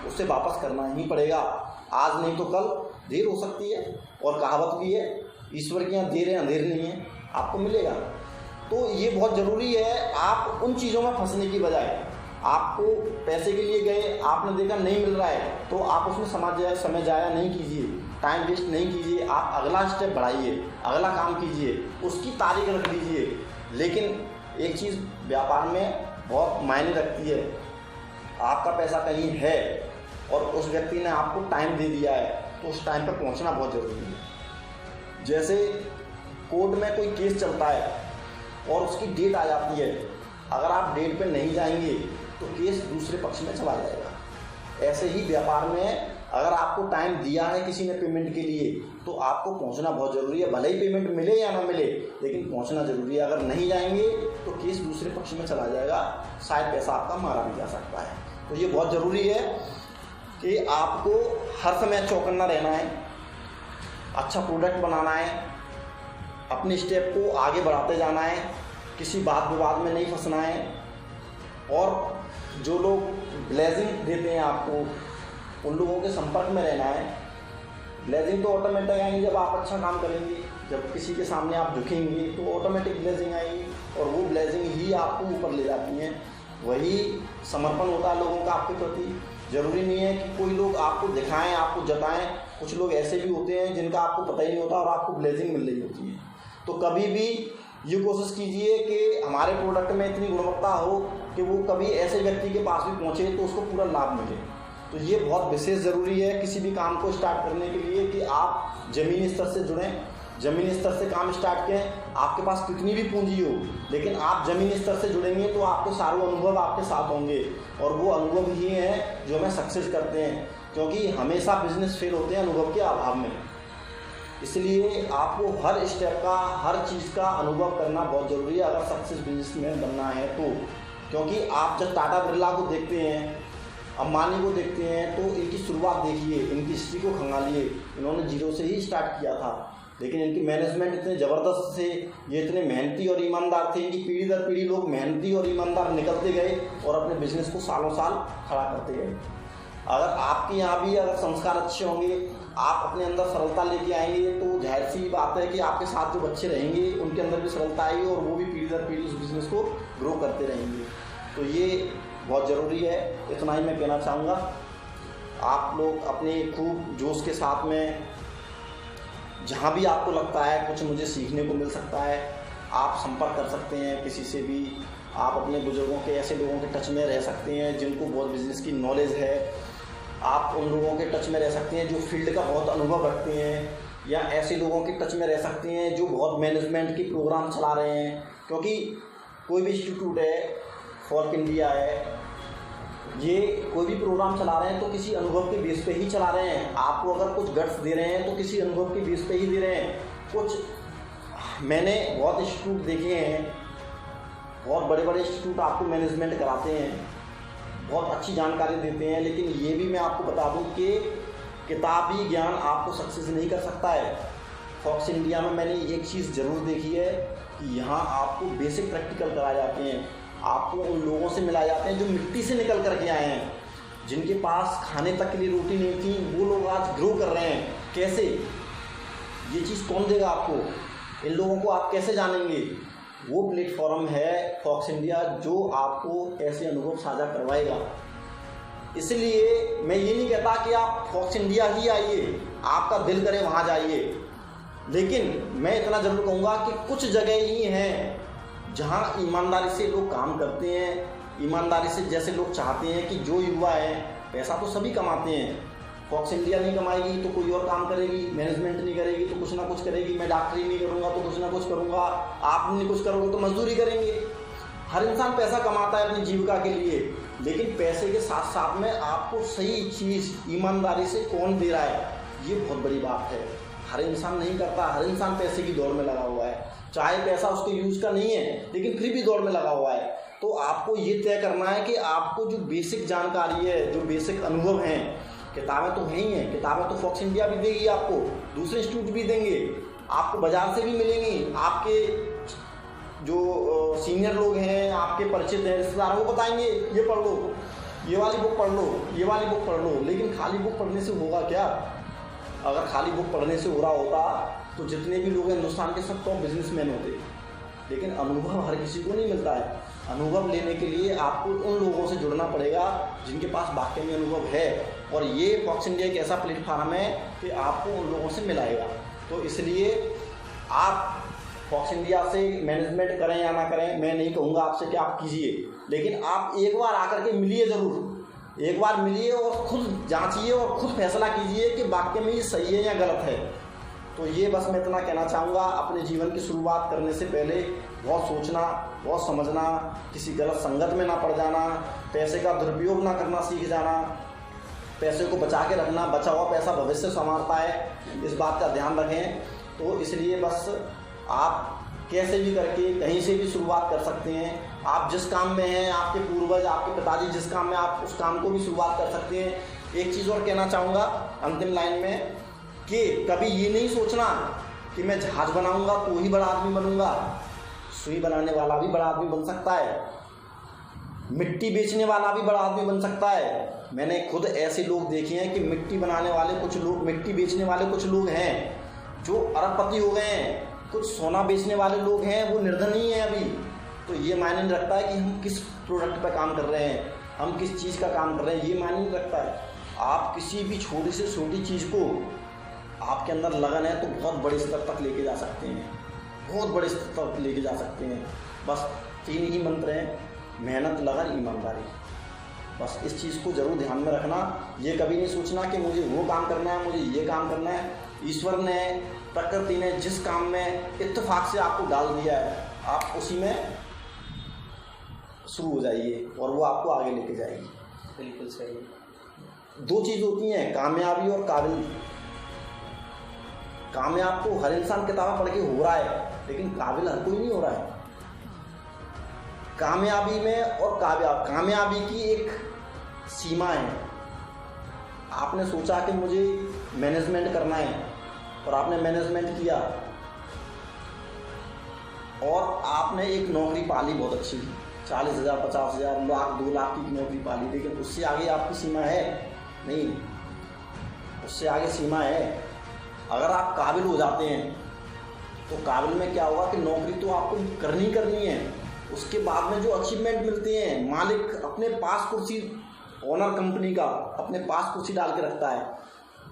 उससे वापस करना ही पड़ेगा। आज नहीं तो कल देर हो सकती है, और कहावत भी है, ईश्वर के यहाँ देर है अंधेर नहीं है, आपको मिलेगा। तो ये बहुत ज़रूरी है। आप उन चीज़ों में फंसने की बजाय, आपको पैसे के लिए गए, आपने देखा नहीं मिल रहा है, तो आप उसमें समय जाया नहीं कीजिए, टाइम वेस्ट नहीं कीजिए। आप अगला स्टेप बढ़ाइए, अगला काम कीजिए, उसकी तारीख रख दीजिए। लेकिन एक चीज़ व्यापार में बहुत मायने रखती है, आपका पैसा कहीं है और उस व्यक्ति ने आपको टाइम दे दिया है, तो उस टाइम पर पहुंचना बहुत ज़रूरी है। जैसे कोर्ट में कोई केस चलता है और उसकी डेट आ जाती है, अगर आप डेट पे नहीं जाएंगे तो केस दूसरे पक्ष में चला जाएगा। ऐसे ही व्यापार में अगर आपको टाइम दिया है किसी ने पेमेंट के लिए, तो आपको पहुंचना बहुत ज़रूरी है। भले ही पेमेंट मिले या ना मिले, लेकिन पहुंचना ज़रूरी है। अगर नहीं जाएंगे तो केस दूसरे पक्ष में चला जाएगा, शायद पैसा आपका मारा भी जा सकता है। तो ये बहुत ज़रूरी है कि आपको हर समय चौकन्ना रहना है, अच्छा प्रोडक्ट बनाना है, अपने स्टेप को आगे बढ़ाते जाना है, किसी बात विवाद में नहीं फंसना है। और जो लोग ब्लेसिंग देते हैं आपको, उन लोगों के संपर्क में रहना है। ब्लेसिंग तो ऑटोमेटिक आएंगी जब आप अच्छा काम करेंगे, जब किसी के सामने आप झुकेंगे तो ऑटोमेटिक ब्लेसिंग आएगी, और वो ब्लेसिंग ही आपको ऊपर ले जाती हैं। वही समर्पण होता है लोगों का आपके प्रति। ज़रूरी नहीं है कि कोई लोग आपको दिखाएं, आपको जताएं। कुछ लोग ऐसे भी होते हैं जिनका आपको पता ही नहीं होता और आपको ब्लेसिंग मिल रही होती है। तो कभी भी ये कोशिश कीजिए कि हमारे प्रोडक्ट में इतनी गुणवत्ता हो कि वो कभी ऐसे व्यक्ति के पास भी पहुँचे तो उसको पूरा लाभ मिले। तो ये बहुत विशेष ज़रूरी है किसी भी काम को स्टार्ट करने के लिए कि आप ज़मीनी स्तर से जुड़ें, ज़मीनी स्तर से काम स्टार्ट करें। आपके पास कितनी भी पूंजी हो, लेकिन आप ज़मीनी स्तर से जुड़ेंगे तो आपके सारे अनुभव आपके साथ होंगे, और वो अनुभव ही हैं जो हमें सक्सेस करते हैं। क्योंकि हमेशा बिजनेस फेल होते हैं अनुभव के अभाव में। इसलिए आपको हर स्टेप का, हर चीज़ का अनुभव करना बहुत ज़रूरी है अगर सक्सेस बिजनेसमैन बनना है तो। क्योंकि आप जब टाटा बिरला को देखते हैं, अंबानी को देखते हैं, तो इनकी शुरुआत देखिए, इनकी हिस्ट्री को खंगालिए। इन्होंने जीरो से ही स्टार्ट किया था, लेकिन इनकी मैनेजमेंट इतने ज़बरदस्त थे, ये इतने मेहनती और ईमानदार थे। इनकी पीढ़ी दर पीढ़ी लोग मेहनती और ईमानदार निकलते गए और अपने बिजनेस को सालों साल खड़ा करते गए। अगर आपके यहाँ भी अगर संस्कार अच्छे होंगे, आप अपने अंदर सरलता लेके आएंगे, तो जाहिर सी बात है कि आपके साथ जो बच्चे रहेंगे उनके अंदर भी सरलता आएगी और वो भी पीढ़ी दर पीढ़ी उस बिज़नेस को ग्रो करते रहेंगे। तो ये बहुत ज़रूरी है। इतना ही मैं कहना चाहूँगा। आप लोग अपने खूब जोश के साथ में, जहाँ भी आपको लगता है कुछ मुझे सीखने को मिल सकता है, आप संपर्क कर सकते हैं किसी से भी। आप अपने बुजुर्गों के, ऐसे लोगों के टच में रह सकते हैं जिनको बहुत बिजनेस की नॉलेज है। आप उन लोगों के टच में रह सकते हैं जो फील्ड का बहुत अनुभव रखते हैं, या ऐसे लोगों के टच में रह सकते हैं जो बहुत मैनेजमेंट के प्रोग्राम चला रहे हैं। क्योंकि कोई भी इंस्टीट्यूट है, फॉर्क इंडिया है, ये कोई भी प्रोग्राम चला रहे हैं तो किसी अनुभव के बेस पे ही चला रहे हैं। आपको अगर कुछ गट्स दे रहे हैं तो किसी अनुभव के बेस पे ही दे रहे हैं। कुछ मैंने बहुत इंस्टीट्यूट देखे हैं, बहुत बड़े बड़े इंस्टीट्यूट आपको मैनेजमेंट कराते हैं, बहुत अच्छी जानकारी देते हैं, लेकिन ये भी मैं आपको बता दूं कि किताबी ज्ञान आपको सक्सेस नहीं कर सकता है। फॉक्स इंडिया में मैंने एक चीज़ ज़रूर देखी है कि यहाँ आपको बेसिक प्रैक्टिकल कराए जाते हैं। आपको उन लोगों से मिलाए जाते हैं जो मिट्टी से निकल करके आए हैं, जिनके पास खाने तक के लिए रोटी नहीं थी, वो लोग आज ग्रो कर रहे हैं। कैसे? ये चीज़ कौन देगा आपको? इन लोगों को आप कैसे जानेंगे? वो प्लेटफॉर्म है फॉक्स इंडिया जो आपको ऐसे अनुभव साझा करवाएगा। इसलिए मैं ये नहीं कहता कि आप फॉक्स इंडिया ही आइए, आपका दिल करे वहाँ जाइए, लेकिन मैं इतना ज़रूर कहूँगा कि कुछ जगह ही हैं जहाँ ईमानदारी से लोग काम करते हैं, ईमानदारी से जैसे लोग चाहते हैं कि जो युवा हैं पैसा तो सभी कमाते हैं। फॉक्स इंडिया नहीं कमाएगी तो कोई और काम करेगी, मैनेजमेंट नहीं करेगी तो कुछ ना कुछ करेगी, मैं डॉक्टरी नहीं करूँगा तो कुछ ना कुछ करूँगा, आप नहीं कुछ करोगे तो मजदूरी करेंगे। हर इंसान पैसा कमाता है अपनी जीविका के लिए, लेकिन पैसे के साथ साथ में आपको सही चीज़ ईमानदारी से कौन दे रहा है, ये बहुत बड़ी बात है। हर इंसान नहीं करता, हर इंसान पैसे की दौड़ में लगा हुआ है, चाहे पैसा उसके यूज़ का नहीं है लेकिन फिर भी दौड़ में लगा हुआ है। तो आपको ये तय करना है कि आपको जो बेसिक जानकारी है, जो बेसिक अनुभव हैं, किताबें तो हैं ही हैं, किताबें तो फॉक्स इंडिया भी देगी आपको, दूसरे इंस्टीट्यूट भी देंगे, आपको बाज़ार से भी मिलेंगी, आपके जो सीनियर लोग हैं, आपके परिचित हैं, रिश्तेदारों को बताएंगे ये पढ़ लो, ये वाली बुक पढ़ लो, ये वाली बुक पढ़ लो। लेकिन खाली बुक पढ़ने से होगा क्या? अगर खाली बुक पढ़ने से हो रहा होता तो जितने भी लोग हैं हिंदुस्तान के सब टॉप बिजनेसमैन होते। लेकिन अनुभव हर किसी को नहीं मिलता है। अनुभव लेने के लिए आपको उन लोगों से जुड़ना पड़ेगा जिनके पास वाकई में अनुभव है, और ये फॉक्स इंडिया एक ऐसा प्लेटफार्म है कि आपको उन लोगों से मिलाएगा। तो इसलिए आप फॉक्स इंडिया से मैनेजमेंट करें या ना करें, मैं नहीं कहूँगा आपसे कि आप कीजिए, लेकिन आप एक बार आकर के मिलिए ज़रूर। एक बार मिलिए और खुद जांचिए और खुद फैसला कीजिए कि वाकई में ये सही है या गलत है। तो ये बस मैं इतना कहना चाहूँगा, अपने जीवन की शुरुआत करने से पहले बहुत सोचना, बहुत समझना, किसी गलत संगत में ना पड़ जाना, पैसे का दुरुपयोग ना करना सीख जाना, पैसे को बचा के रखना, बचा हुआ पैसा भविष्य संवारता है, इस बात का ध्यान रखें। तो इसलिए बस आप कैसे भी करके कहीं से भी शुरुआत कर सकते हैं। आप जिस काम में हैं, आपके पूर्वज, आपके पिताजी जिस काम में, आप उस काम को भी शुरुआत कर सकते हैं। एक चीज़ और कहना चाहूँगा अंतिम लाइन में, कि कभी ये नहीं सोचना कि मैं जहाज बनाऊँगा तो ही बड़ा आदमी बनूँगा। सुई बनाने वाला भी बड़ा आदमी बन सकता है, मिट्टी बेचने वाला भी बड़ा आदमी बन सकता है। मैंने खुद ऐसे लोग देखे हैं कि मिट्टी बनाने वाले कुछ लोग, मिट्टी बेचने वाले कुछ लोग हैं जो अरबपति हो गए हैं, कुछ सोना बेचने वाले लोग हैं वो निर्धन ही हैं अभी। तो ये मायने नहीं रखता है कि हम किस प्रोडक्ट पर काम कर रहे हैं, हम किस चीज़ का काम कर रहे हैं, ये मायने नहीं रखता है। आप किसी भी छोटी से छोटी चीज़ को, आपके अंदर लगन है तो बहुत बड़े स्तर तक लेके जा सकते हैं, बहुत बड़े स्तर तक लेके जा सकते हैं। बस 3 ही मंत्र हैं, मेहनत, लगन, ईमानदारी। बस इस चीज़ को ज़रूर ध्यान में रखना। ये कभी नहीं सोचना कि मुझे वो काम करना है, मुझे ये काम करना है। ईश्वर ने, प्रकृति ने जिस काम में इत्तेफाक से आपको डाल दिया है, आप उसी में शुरू हो जाइए और वो आपको आगे लेके जाएगी। बिल्कुल सही। 2 चीज़ होती हैं, कामयाबी और काबिल। कामयाब तो हर इंसान किताबें पढ़ के हो रहा है, लेकिन काबिल हर कोई नहीं हो रहा है। कामयाबी में और कामयाबी की एक सीमा है। आपने सोचा कि मुझे मैनेजमेंट करना है और आपने मैनेजमेंट किया और आपने एक नौकरी पाली बहुत अच्छी, 40,000, 50,000, लाख, 2 लाख की नौकरी पाली, लेकिन उससे आगे आपकी सीमा है नहीं, उससे आगे सीमा है। अगर आप काबिल हो जाते हैं तो काबिल में क्या होगा कि नौकरी तो आपको करनी है, उसके बाद में जो अचीवमेंट मिलते हैं, मालिक अपने पास कुर्सी, ओनर कंपनी का अपने पास कुर्सी डाल के रखता है।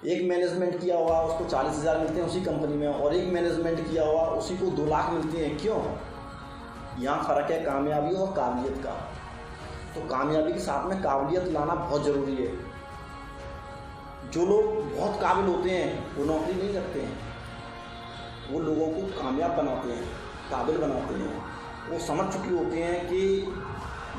एक मैनेजमेंट किया हुआ उसको 40,000 मिलते हैं उसी कंपनी में, और एक मैनेजमेंट किया हुआ उसी को 2 लाख मिलते हैं। क्यों? यहाँ फ़र्क है कामयाबी और काबिलियत का। तो कामयाबी के साथ में काबिलियत लाना बहुत ज़रूरी है। जो लोग बहुत काबिल होते हैं वो नौकरी नहीं करते हैं, वो लोगों को कामयाब बनाते हैं, काबिल बनाते हैं। वो समझ चुके होते हैं कि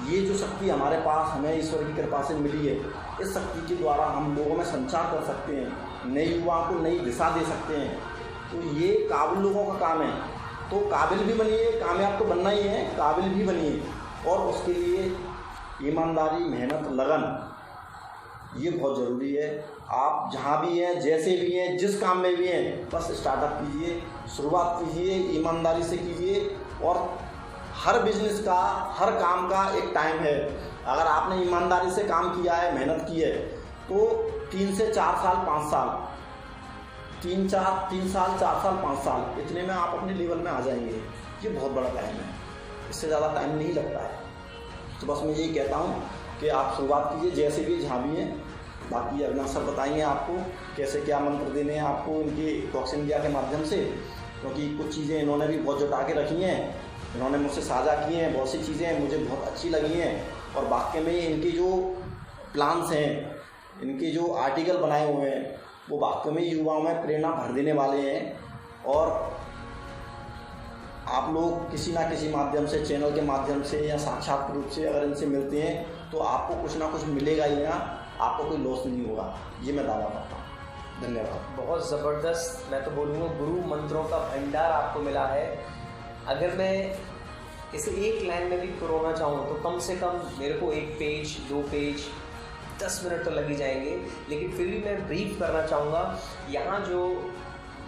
ये जो शक्ति हमारे पास, हमें ईश्वर की कृपा से मिली है, इस शक्ति के द्वारा हम लोगों में संचार कर सकते हैं, नए युवाओं को नई दिशा दे सकते हैं। तो ये काबिल लोगों का काम है। तो काबिल भी बनिए, कामयाब तो बनना ही है, काबिल भी बनिए, और उसके लिए ईमानदारी, मेहनत, लगन, ये बहुत ज़रूरी है। आप जहाँ भी हैं, जैसे भी हैं, जिस काम में भी हैं, बस स्टार्टअप कीजिए, शुरुआत कीजिए, ईमानदारी से कीजिए। और हर बिजनेस का, हर काम का एक टाइम है। अगर आपने ईमानदारी से काम किया है, मेहनत की है, तो 3 से 4 साल, 5 साल, 3 साल, 4 साल, 5 साल, इतने में आप अपने लेवल में आ जाएंगे। ये बहुत बड़ा टाइम है, इससे ज़्यादा टाइम नहीं लगता है। तो बस मैं यही कहता हूँ कि आप शुरुआत कीजिए, जैसे भी, जहाँ भी हैं। बाकी अविनाश सर बताएंगे आपको कैसे क्या मंत्र देने हैं आपको इनके फॉक्स इंडिया के माध्यम से, क्योंकि कुछ चीज़ें इन्होंने भी बहुत जुटा के रखी हैं, इन्होंने मुझसे साझा की हैं। बहुत सी चीज़ें मुझे बहुत अच्छी लगी हैं, और वाकई में इनकी जो प्लान्स हैं इनके जो आर्टिकल बनाए हुए हैं वो वास्तव में युवाओं में प्रेरणा भर देने वाले हैं। और आप लोग किसी ना किसी माध्यम से, चैनल के माध्यम से या साक्षात रूप से अगर इनसे मिलते हैं तो आपको कुछ ना कुछ मिलेगा ही ना, आपको कोई लॉस नहीं होगा, ये मैं दावा करता हूँ। धन्यवाद। बहुत ज़बरदस्त, मैं तो बोलूँगा गुरु मंत्रों का भंडार आपको मिला है। अगर मैं इसे एक लाइन में भी पुरोना चाहूँ तो कम से कम मेरे को 1 पेज 2 पेज 10 मिनट तो लग ही जाएंगे, लेकिन फिर भी मैं ब्रीफ करना चाहूँगा। यहाँ जो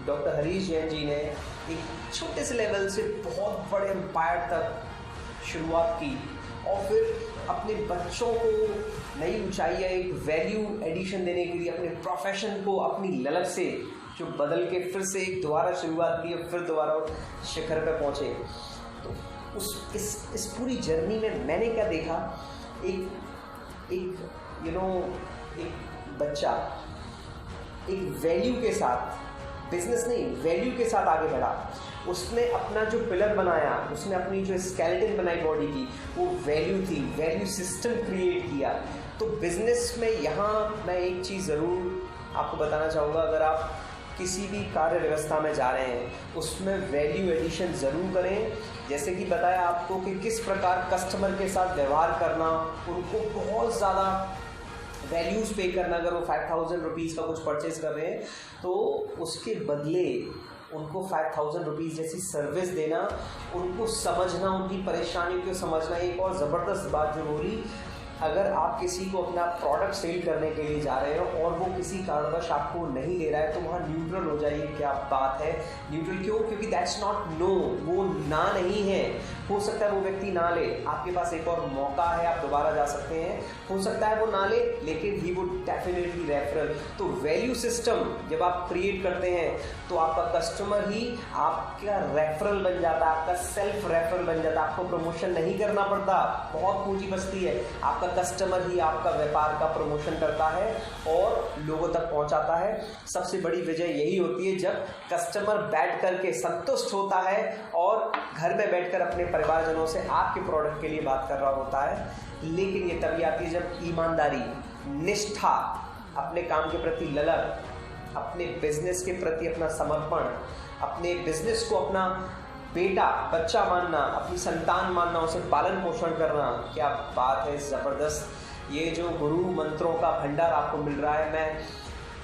डॉक्टर हरीश जैन जी ने एक छोटे से लेवल से बहुत बड़े एम्पायर तक शुरुआत की और फिर अपने बच्चों को नई ऊंचाई या एक वैल्यू एडिशन देने के लिए अपने प्रोफेशन को अपनी ललक से जो बदल के फिर से एक दोबारा शुरुआत की और फिर दोबारा शिखर पर पहुँचे। तो इस पूरी जर्नी में मैंने क्या देखा, एक बच्चा एक वैल्यू के साथ, बिजनेस नहीं वैल्यू के साथ आगे बढ़ा। उसने अपना जो पिलर बनाया, उसने अपनी जो स्केलेटन बनाई बॉडी की, वो वैल्यू थी, वैल्यू सिस्टम क्रिएट किया। तो बिजनेस में यहाँ मैं एक चीज़ ज़रूर आपको बताना चाहूँगा, अगर आप किसी भी कार्य व्यवस्था में जा रहे हैं उसमें वैल्यू एडिशन ज़रूर करें। जैसे कि बताया आपको कि किस प्रकार कस्टमर के साथ व्यवहार करना, उनको बहुत ज़्यादा वैल्यूज़ पे करना। अगर वो 5000 रुपीज़ का कुछ परचेज़ कर रहे हैं तो उसके बदले उनको 5000 रुपीज़ जैसी सर्विस देना, उनको समझना, उनकी परेशानी को समझना। एक और ज़बरदस्त बात जो हो रही, अगर आप किसी को अपना प्रोडक्ट सेल करने के लिए जा रहे हो और वो किसी कारणवश आपको नहीं ले रहा है तो वहाँ न्यूट्रल हो जाइए। क्या बात है, न्यूट्रल क्यों? क्योंकि दैट्स नॉट नो, वो ना नहीं है। हो सकता है वो व्यक्ति ना ले, आपके पास एक और मौका है, आप दोबारा जा सकते हैं। हो सकता है वो ना ले, लेकिन ही वुड डेफिनेटली रेफरल। तो वैल्यू सिस्टम जब आप क्रिएट करते हैं तो आपका कस्टमर ही आपका रेफरल बन जाता है, आपका सेल्फ रेफरल बन जाता है। आपको प्रमोशन नहीं करना पड़ता, बहुत पूंजी बचती है। आपका कस्टमर ही आपका व्यापार का प्रमोशन करता है और लोगों तक पहुंचाता है। सबसे बड़ी वजह यही होती है जब कस्टमर बैठ करके संतुष्ट होता है और घर में बैठकर अपने परिवारजनों से आपके प्रोडक्ट के लिए बात कर रहा होता है। लेकिन ये तभी आती है जब ईमानदारी, निष्ठा, अपने काम के प्रति ललक, अपने बिजनेस के प्रति अपना समर्पण, अपने बिजनेस को अपना बेटा बच्चा मानना, अपनी संतान मानना, उसे पालन पोषण करना। क्या बात है, ज़बरदस्त। ये जो गुरु मंत्रों का भंडार आपको मिल रहा है, मैं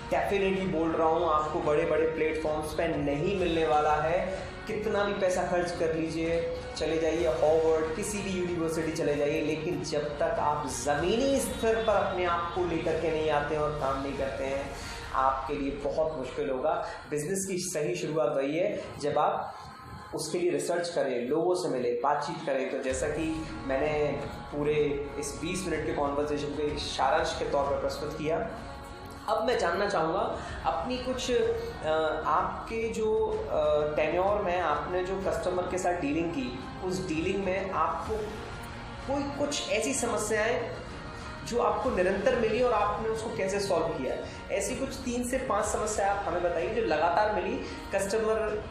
डेफिनेटली बोल रहा हूँ, आपको बड़े बड़े प्लेटफॉर्म्स पे नहीं मिलने वाला है। कितना भी पैसा खर्च कर लीजिए, चले जाइए हॉवर्ड, किसी भी यूनिवर्सिटी चले जाइए, लेकिन जब तक आप ज़मीनी स्तर पर अपने आप को लेकर के नहीं आते हैं और काम नहीं करते हैं, आपके लिए बहुत मुश्किल होगा। बिजनेस की सही शुरुआत वही है जब आप उसके लिए रिसर्च करें, लोगों से मिले, बातचीत करें। तो जैसा कि मैंने पूरे इस 20 मिनट के कॉन्वर्सेशन को एक सारांश के तौर पर प्रस्तुत किया, अब मैं जानना चाहूँगा अपनी कुछ आपके जो टेन्योर में आपने जो कस्टमर के साथ डीलिंग की, उस डीलिंग में आपको कोई कुछ ऐसी समस्याएं जो आपको निरंतर मिली और आपने उसको कैसे सॉल्व किया। ऐसी कुछ 3 से 5 समस्याएं आप हमें बताइए जो लगातार मिली। कस्टमर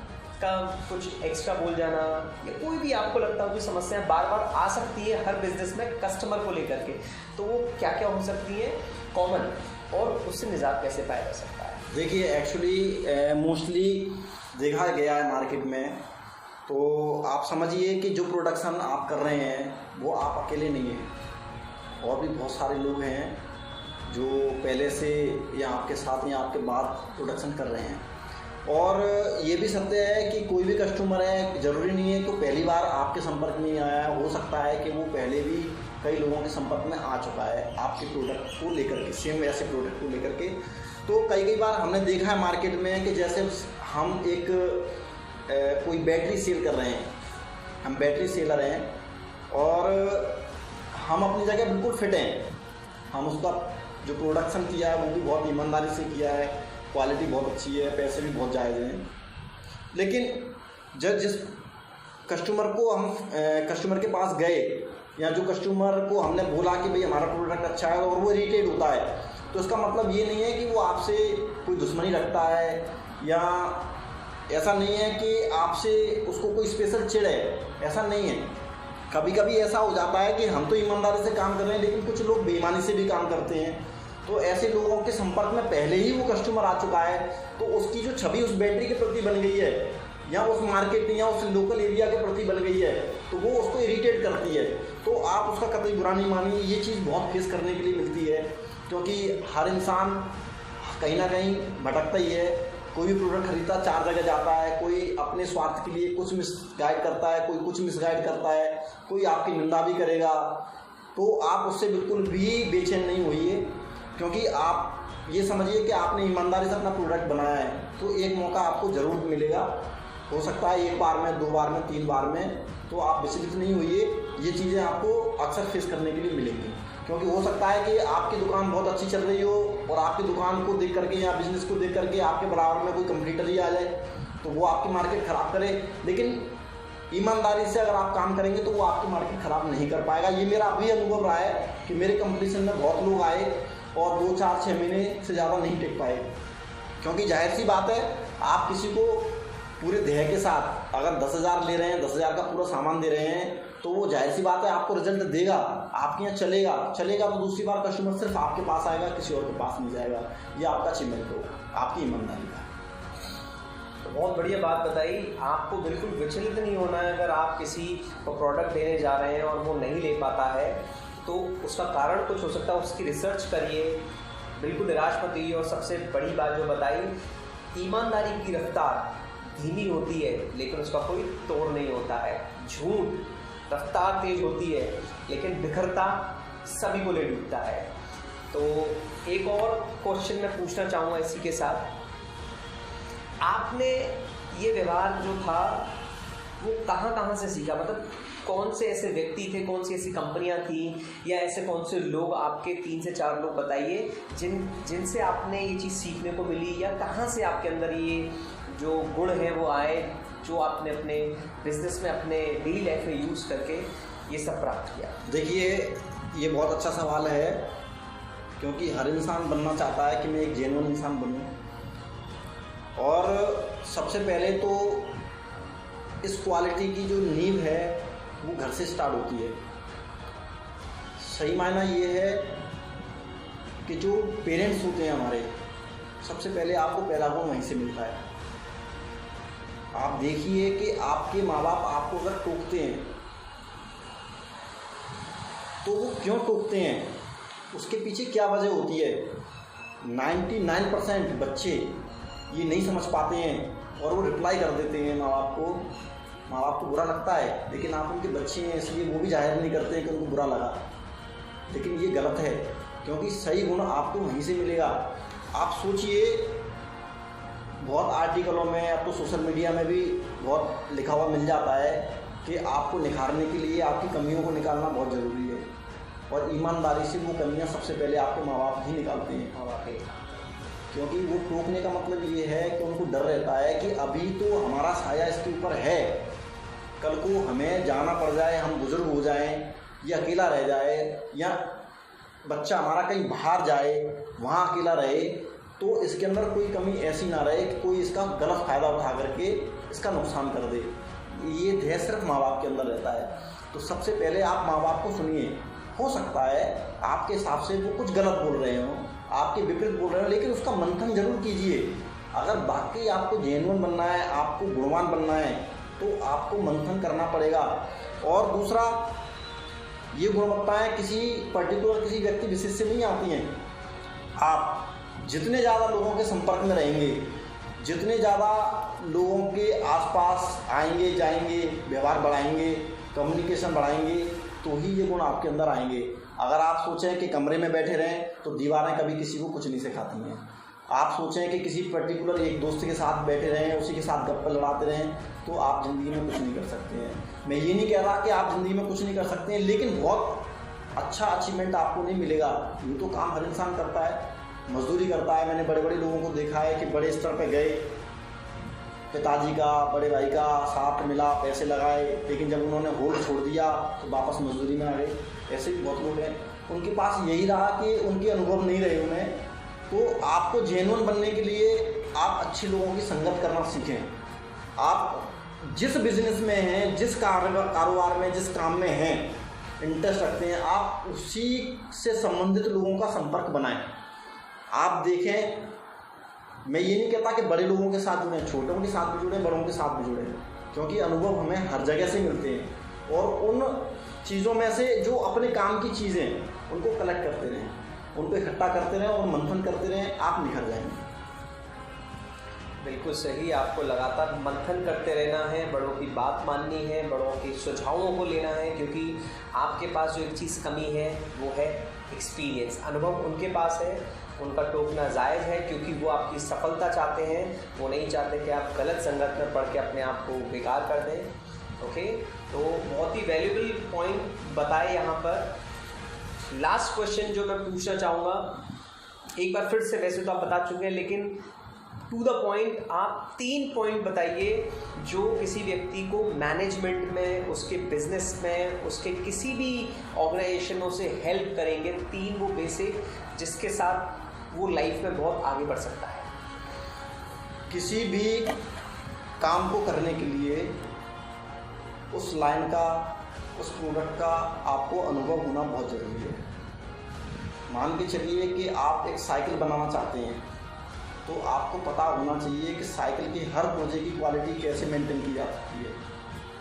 का कुछ एक्स्ट्रा बोल जाना या कोई भी आपको लगता हो कि समस्याएं बार बार आ सकती है हर बिजनेस में कस्टमर को लेकर के, तो वो क्या क्या हो सकती हैं कॉमन, और उससे निजात कैसे पाया जा सकता है? देखिए, एक्चुअली मोस्टली देखा गया है मार्केट में, तो आप समझिए कि जो प्रोडक्शन आप कर रहे हैं वो आप अकेले नहीं हैं, और भी बहुत सारे लोग हैं जो पहले से या आपके साथ या आपके बाद प्रोडक्शन कर रहे हैं। और ये भी सत्य है कि कोई भी कस्टमर है, ज़रूरी नहीं है कि पहली बार आपके संपर्क में आया है, हो सकता है कि वो पहले भी कई लोगों के संपर्क में आ चुका है आपके प्रोडक्ट को लेकर के, सेम ऐसे प्रोडक्ट को लेकर के। तो कई बार हमने देखा है मार्केट में कि जैसे हम एक कोई बैटरी सेल कर रहे हैं, हम बैटरी सेलर हैं और हम अपनी जगह बिल्कुल फिट हैं, हम उसका जो प्रोडक्शन किया है वो भी बहुत ईमानदारी से किया है, क्वालिटी बहुत अच्छी है, पैसे भी बहुत जायज़ हैं। लेकिन जब जिस कस्टमर को हम कस्टमर के पास गए या जो कस्टमर को हमने बोला कि भाई हमारा प्रोडक्ट अच्छा है और वो इरिटेट होता है, तो इसका मतलब ये नहीं है कि वो आपसे कोई दुश्मनी रखता है, या ऐसा नहीं है कि आपसे उसको कोई स्पेशल चिढ़ है, ऐसा नहीं है। कभी कभी ऐसा हो जाता है कि हम तो ईमानदारी से काम कर रहे हैं लेकिन कुछ लोग बेईमानी से भी काम करते हैं। तो ऐसे लोगों के संपर्क में पहले ही वो कस्टमर आ चुका है, तो उसकी जो छवि उस बैटरी के प्रति बन गई है या उस मार्केट या उस लोकल एरिया के प्रति बन गई है, तो वो उसको इरिटेट करती है। तो आप उसका कतई बुरा नहीं मानिए, ये चीज़ बहुत फेस करने के लिए मिलती है, क्योंकि हर इंसान कहीं ना कहीं भटकता ही है। कोई भी प्रोडक्ट खरीदता 4 जगह जाता है, कोई अपने स्वार्थ के लिए कुछ मिसगाइड करता है, कोई कुछ मिसगाइड करता है, कोई आपकी निंदा भी करेगा। तो आप उससे बिल्कुल भी बेचैन नहीं होइए, क्योंकि आप ये समझिए कि आपने ईमानदारी से अपना प्रोडक्ट बनाया है, तो एक मौका आपको ज़रूर मिलेगा। हो सकता है 1 बार में, 2 बार में, 3 बार में, तो आप विचलित नहीं होइए। ये चीज़ें आपको अक्सर फेस करने के लिए मिलेंगी, क्योंकि हो सकता है कि आपकी दुकान बहुत अच्छी चल रही हो और आपकी दुकान को देख करके या बिज़नेस को देख करके आपके बराबर में कोई कंपटीटर ही आ जाए, तो वो आपकी मार्केट ख़राब करे। लेकिन ईमानदारी से अगर आप काम करेंगे तो वो आपकी मार्केट ख़राब नहीं कर पाएगा। ये मेरा अभी अनुभव रहा है कि मेरे कंपटीशन में बहुत लोग आए और 2, 4, 6 महीने से ज़्यादा नहीं टिक पाए, क्योंकि जाहिर सी बात है, आप किसी को पूरे ध्येय के साथ अगर 10,000 ले रहे हैं, 10,000 का पूरा सामान दे रहे हैं, तो वो जाहिर सी बात है आपको रिजल्ट देगा, आपके यहाँ चलेगा तो दूसरी बार कस्टमर सिर्फ आपके पास आएगा, किसी और के पास नहीं जाएगा। ये आपका अचीवमेंट होगा, आपकी ईमानदारी का। तो बहुत बढ़िया बात बताई। आपको बिल्कुल विचलित नहीं होना है। अगर आप किसी को प्रोडक्ट देने जा रहे हैं और वो नहीं ले पाता है, तो उसका कारण कुछ हो सकता है, उसकी रिसर्च करिए, बिल्कुल निराश मत होइए। और सबसे बड़ी बात जो बताई, ईमानदारी की रफ्तार धीमी होती है लेकिन उसका कोई तोड़ नहीं होता है। झूठ रफ्तार तेज होती है लेकिन बिखरता सभी को ले डूबता है। तो एक और क्वेश्चन मैं पूछना चाहूँगा इसी के साथ, आपने ये व्यवहार जो था वो कहाँ से सीखा? मतलब कौन से ऐसे व्यक्ति थे, कौन सी ऐसी कंपनियां थी, या ऐसे कौन से लोग, आपके 3 से 4 लोग बताइए जिनसे आपने ये चीज़ सीखने को मिली, या कहाँ से आपके अंदर ये जो गुण हैं वो आए, जो आपने अपने बिजनेस में, अपने डेली लाइफ में यूज़ करके ये सब प्राप्त किया? देखिए, ये बहुत अच्छा सवाल है, क्योंकि हर इंसान बनना चाहता है कि मैं एक जेन्युइन इंसान बनूं। और सबसे पहले तो इस क्वालिटी की जो नींव है वो घर से स्टार्ट होती है। सही मायना ये है कि जो पेरेंट्स होते हैं हमारे, सबसे पहले आपको पहला गुण वहीं से मिलता है। आप देखिए कि आपके माँ बाप आपको अगर टोकते हैं तो वो क्यों टोकते हैं, उसके पीछे क्या वजह होती है। 99% बच्चे ये नहीं समझ पाते हैं और वो रिप्लाई कर देते हैं माँ बाप को। माँ बाप को बुरा लगता है, लेकिन आप उनके बच्चे हैं इसलिए वो भी जाहिर नहीं करते हैं कि उनको बुरा लगा। लेकिन ये गलत है, क्योंकि सही गुण आपको वहीं से मिलेगा। आप सोचिए, बहुत आर्टिकलों में, अब तो सोशल मीडिया में भी बहुत लिखा हुआ मिल जाता है कि आपको निखारने के लिए आपकी कमियों को निकालना बहुत ज़रूरी है, और ईमानदारी से वो कमियां सबसे पहले आपके माँ बाप ही निकालते हैं। क्योंकि वो टोकने का मतलब ये है कि उनको डर रहता है कि अभी तो हमारा साया इसके ऊपर है, कल को हमें जाना पड़ जाए, हम बुजुर्ग हो जाएं, या अकेला रह जाए, या बच्चा हमारा कहीं बाहर जाए, वहाँ अकेला रहे, तो इसके अंदर कोई कमी ऐसी ना रहे कि कोई इसका गलत फ़ायदा उठा करके इसका नुकसान कर दे। ये ध्येय सिर्फ माँ बाप के अंदर रहता है। तो सबसे पहले आप माँ बाप को सुनिए। हो सकता है आपके हिसाब से वो कुछ गलत बोल रहे हों, आपके विपरीत बोल रहे हो, लेकिन उसका मंथन जरूर कीजिए। अगर बाकी आपको जेन्युइन बनना है, आपको गुणवान बनना है, तो आपको मंथन करना पड़ेगा। और दूसरा, ये गुणवत्ताएं किसी पर्टिकुलर किसी व्यक्ति विशेष से नहीं आती हैं। आप जितने ज़्यादा लोगों के संपर्क में रहेंगे, जितने ज़्यादा लोगों के आसपास आएंगे जाएंगे, व्यवहार बढ़ाएंगे, कम्युनिकेशन बढ़ाएंगे, तो ही ये गुण आपके अंदर आएंगे। अगर आप सोचें कि कमरे में बैठे रहें तो दीवारें कभी किसी को कुछ नहीं सिखाती हैं। आप सोचें कि किसी पर्टिकुलर एक दोस्त के साथ बैठे रहें, उसी के साथ गप्पे लड़ाते रहें, तो आप ज़िंदगी में कुछ नहीं कर सकते हैं। मैं ये नहीं कह रहा कि आप ज़िंदगी में कुछ नहीं कर सकते हैं, लेकिन बहुत अच्छा अचीवमेंट आपको नहीं मिलेगा। ये तो काम हर इंसान करता है, मजदूरी करता है। मैंने बड़े बड़े लोगों को देखा है कि बड़े स्तर पर गए, पिताजी का, बड़े भाई का साथ मिला, पैसे लगाए, लेकिन जब उन्होंने होल्ड छोड़ दिया तो वापस मजदूरी में आ गए। ऐसे भी बहुत लोग हैं, उनके पास यही रहा कि उनके अनुभव नहीं रहे उन्हें। तो आपको जेन्युइन बनने के लिए आप अच्छे लोगों की संगत करना सीखें। आप जिस बिजनेस में हैं, जिस कारोबार में, जिस काम में हैं, इंटरेस्ट रखते हैं, आप उसी से संबंधित लोगों का संपर्क बनाएं। आप देखें, मैं ये नहीं कहता कि बड़े लोगों के साथ जुड़ें, छोटों के साथ भी जुड़ें, बड़ों के साथ भी जुड़ें, क्योंकि अनुभव हमें हर जगह से मिलते हैं। और उन चीज़ों में से जो अपने काम की चीज़ें उनको कलेक्ट करते रहें, उनको इकट्ठा करते रहें और मंथन करते रहें, आप निखर जाएंगे। बिल्कुल सही, आपको लगातार मंथन करते रहना है, बड़ों की बात माननी है, बड़ों के सुझावों को लेना है, क्योंकि आपके पास जो एक चीज़ कमी है वो है एक्सपीरियंस। अनुभव उनके पास है, उनका टोकना जायज़ है, क्योंकि वो आपकी सफलता चाहते हैं, वो नहीं चाहते कि आप गलत संगत में पढ़ के अपने आप को बेकार कर दें। ओके, तो बहुत ही वैल्यूबल पॉइंट बताए यहाँ पर। लास्ट क्वेश्चन जो मैं पूछना चाहूँगा, एक बार फिर से, वैसे तो आप बता चुके हैं, लेकिन टू द पॉइंट, आप 3 पॉइंट बताइए जो किसी व्यक्ति को मैनेजमेंट में, उसके बिजनेस में, उसके किसी भी ऑर्गेनाइजेशनों से हेल्प करेंगे। 3 वो बेसिक जिसके साथ वो लाइफ में बहुत आगे बढ़ सकता है। किसी भी काम को करने के लिए उस लाइन का, उस प्रोडक्ट का आपको अनुभव होना बहुत ज़रूरी है। मान के चलिए कि आप एक साइकिल बनाना चाहते हैं, तो आपको पता होना चाहिए कि साइकिल की हर पुर्जे की क्वालिटी कैसे मेंटेन की जा सकती है।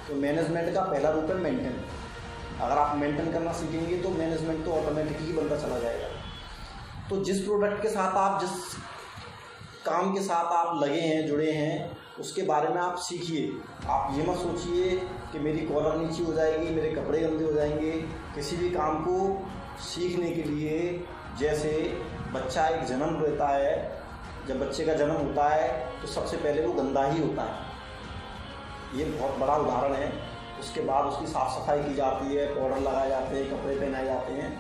तो मैनेजमेंट का पहला रूप है मेंटेन। अगर आप मेंटेन करना सीखेंगे तो मैनेजमेंट तो ऑटोमेटिकली बनता चला जाएगा। तो जिस प्रोडक्ट के साथ आप, जिस काम के साथ आप लगे हैं, जुड़े हैं, उसके बारे में आप सीखिए। आप ये मत सोचिए कि मेरी कॉलर नीची हो जाएगी, मेरे कपड़े गंदे हो जाएंगे। किसी भी काम को सीखने के लिए, जैसे बच्चा एक जन्म लेता है, जब बच्चे का जन्म होता है तो सबसे पहले वो गंदा ही होता है। ये बहुत बड़ा उदाहरण है। उसके बाद उसकी साफ़ सफाई की जाती है, पाउडर लगाए जाते हैं, कपड़े पहनाए जाते हैं।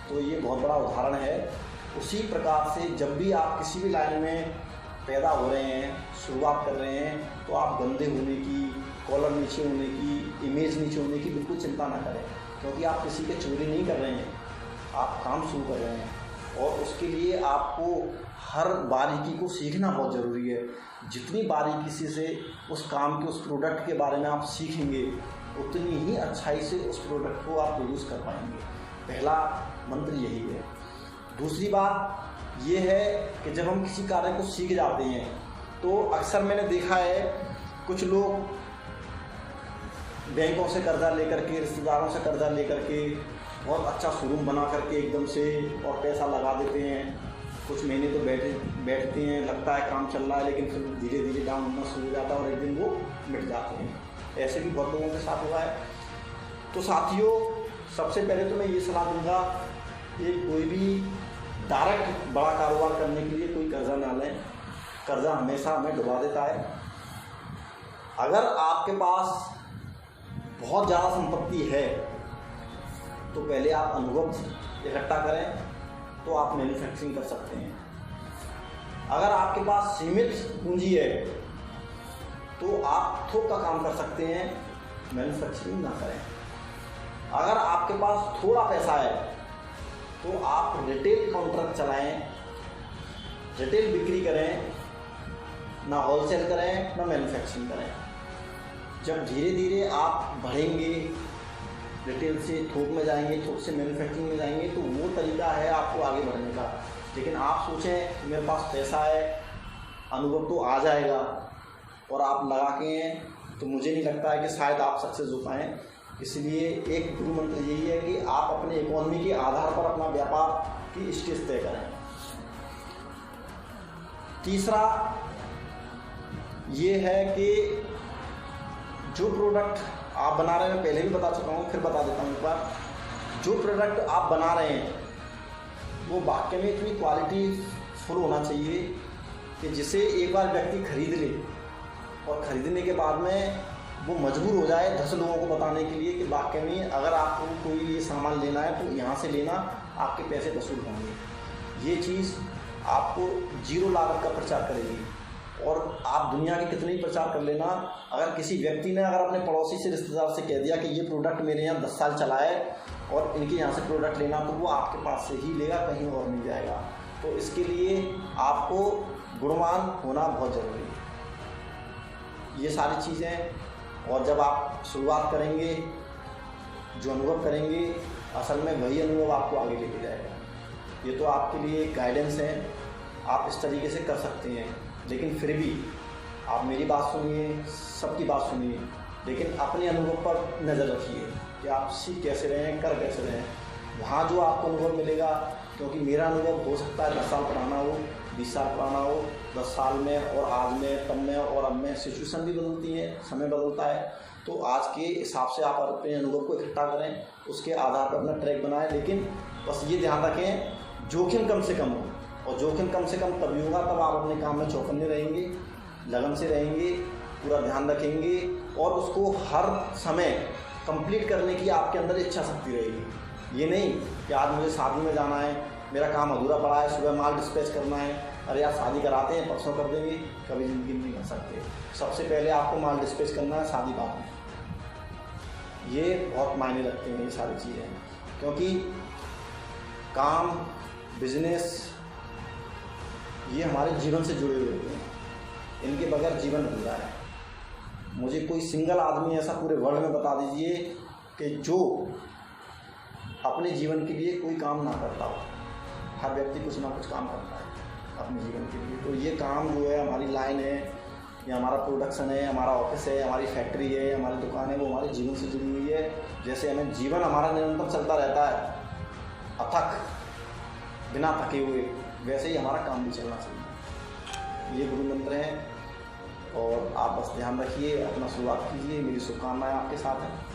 तो ये बहुत बड़ा उदाहरण है। उसी प्रकार से जब भी आप किसी भी लाइन में पैदा हो रहे हैं, शुरुआत कर रहे हैं, तो आप गंदे होने की, कॉलर नीचे होने की, इमेज नीचे होने की बिल्कुल चिंता ना करें, क्योंकि आप किसी के चोरी नहीं कर रहे हैं, आप काम शुरू कर रहे हैं। और उसके लिए आपको हर बारीकी को सीखना बहुत ज़रूरी है। जितनी बारीकी से उस काम के, उस प्रोडक्ट के बारे में आप सीखेंगे, उतनी ही अच्छाई से उस प्रोडक्ट को आप प्रोड्यूस कर पाएंगे। पहला मंत्र यही है। दूसरी बात ये है कि जब हम किसी कार्य को सीख जाते हैं तो अक्सर मैंने देखा है कुछ लोग बैंकों से कर्जा लेकर के, रिश्तेदारों से कर्जा लेकर के बहुत अच्छा शोरूम बना करके एकदम से और पैसा लगा देते हैं। कुछ महीने तो बैठते हैं, लगता है काम चल रहा है, लेकिन फिर धीरे धीरे डाउन होना शुरू हो जाता है और एक दिन वो मिट जाते हैं। ऐसे भी बहुत लोगों के साथ हुआ है। तो साथियों, सबसे पहले तो मैं ये सलाह दूंगा कि कोई भी डायरेक्ट बड़ा कारोबार करने के लिए कोई कर्जा ना लें। कर्जा हमेशा हमें डुबा देता है। अगर आपके पास बहुत ज़्यादा संपत्ति है तो पहले आप अनुभव इकट्ठा करें, तो आप मैन्युफैक्चरिंग कर सकते हैं। अगर आपके पास सीमित पूंजी है तो आप थोक का काम कर सकते हैं, मैन्युफैक्चरिंग ना करें। अगर आपके पास थोड़ा पैसा है तो आप रिटेल कॉन्ट्रैक्ट चलाएं, रिटेल बिक्री करें, ना होलसेल करें ना मैन्युफैक्चरिंग करें। जब धीरे धीरे आप बढ़ेंगे, रिटेल से थोक में जाएंगे, थोक से मैन्युफैक्चरिंग में जाएंगे, तो वो तरीका है आपको आगे बढ़ने का। लेकिन आप सोचें मेरे पास पैसा है, अनुभव तो आ जाएगा और आप लगा के हैं, तो मुझे नहीं लगता है कि शायद आप सक्सेस हो पाएँ। इसलिए एक गुरु मंत्र यही है कि आप अपने इकोनॉमी के आधार पर अपना व्यापार की स्टेज तय करें। तीसरा ये है कि जो प्रोडक्ट आप बना रहे हैं, मैं पहले भी बता चुका हूँ, फिर बता देता हूँ एक बार। जो प्रोडक्ट आप बना रहे हैं वो वाकई में इतनी क्वालिटी फुल होना चाहिए कि जिसे एक बार व्यक्ति खरीद ले और ख़रीदने के बाद में वो मजबूर हो जाए 10 लोगों को बताने के लिए कि वाकई में अगर आपको कोई ये सामान लेना है तो यहाँ से लेना, आपके पैसे वसूल होंगे। ये चीज़ आपको 0 लागत का प्रचार करेगी। और आप दुनिया के कितने ही प्रचार कर लेना, अगर किसी व्यक्ति ने अगर अपने पड़ोसी से, रिश्तेदार से कह दिया कि ये प्रोडक्ट मेरे यहाँ 10 साल चला है और इनके यहाँ से प्रोडक्ट लेना, तो वो आपके पास से ही लेगा, कहीं और नहीं जाएगा। तो इसके लिए आपको गुणवान होना बहुत ज़रूरी है। ये सारी चीज़ें, और जब आप शुरुआत करेंगे, जो अनुभव करेंगे, असल में वही अनुभव आपको आगे लेके जाएगा। ये तो आपके लिए गाइडेंस है आप इस तरीके से कर सकते हैं, लेकिन फिर भी आप मेरी बात सुनिए, सबकी बात सुनिए, लेकिन अपने अनुभव पर नज़र रखिए कि आप सीख कैसे रहे हैं, कर कैसे रहे हैं। वहाँ जो आपको अनुभव मिलेगा, क्योंकि मेरा अनुभव हो सकता है 10 साल पुराना हो, 20 साल पुराना हो, 10 साल में और आज में, तब में और अब में सिचुएशन भी बदलती है, समय बदलता है। तो आज के हिसाब से आप अपने अनुभव को इकट्ठा करें, उसके आधार पर अपना ट्रैक बनाएं, लेकिन बस ये ध्यान रखें जोखिम कम से कम हो। और जोखिम कम से कम तभी होगा तब आप अपने काम में चौकन्ने रहेंगे, लगन से रहेंगे, पूरा ध्यान रखेंगे और उसको हर समय कंप्लीट करने की आपके अंदर इच्छा शक्ति रहेगी। ये नहीं कि आज मुझे शादी में जाना है, मेरा काम अधूरा पड़ा है, सुबह माल डिस्पैच करना है, अरे यार शादी कराते हैं परसों कर देंगे, कभी ज़िंदगी नहीं कर सकते। सबसे पहले आपको माल डिस्पैच करना है, शादी बाद में। ये बहुत मायने रखते हैं ये सारी चीज़ें, क्योंकि काम, बिजनेस ये हमारे जीवन से जुड़े हुए होते हैं, इनके बगैर जीवन अधूरा है। मुझे कोई सिंगल आदमी ऐसा पूरे वर्ल्ड में बता दीजिए कि जो अपने जीवन के लिए कोई काम ना करता हो। हर व्यक्ति कुछ ना कुछ काम करता है अपने जीवन के लिए। तो ये काम जो है, हमारी लाइन है या हमारा प्रोडक्शन है, हमारा ऑफिस है, हमारी फैक्ट्री है, हमारी दुकान है, वो हमारे जीवन से जुड़ी हुई है। जैसे हमें जीवन हमारा निरंतर चलता रहता है अथक, बिना थके हुए, वैसे ही हमारा काम भी चलना चाहिए। ये गुरु मंत्र हैं और आप बस ध्यान रखिए, अपना शुरुआत कीजिए। मेरी शुभकामनाएं आपके साथ हैं।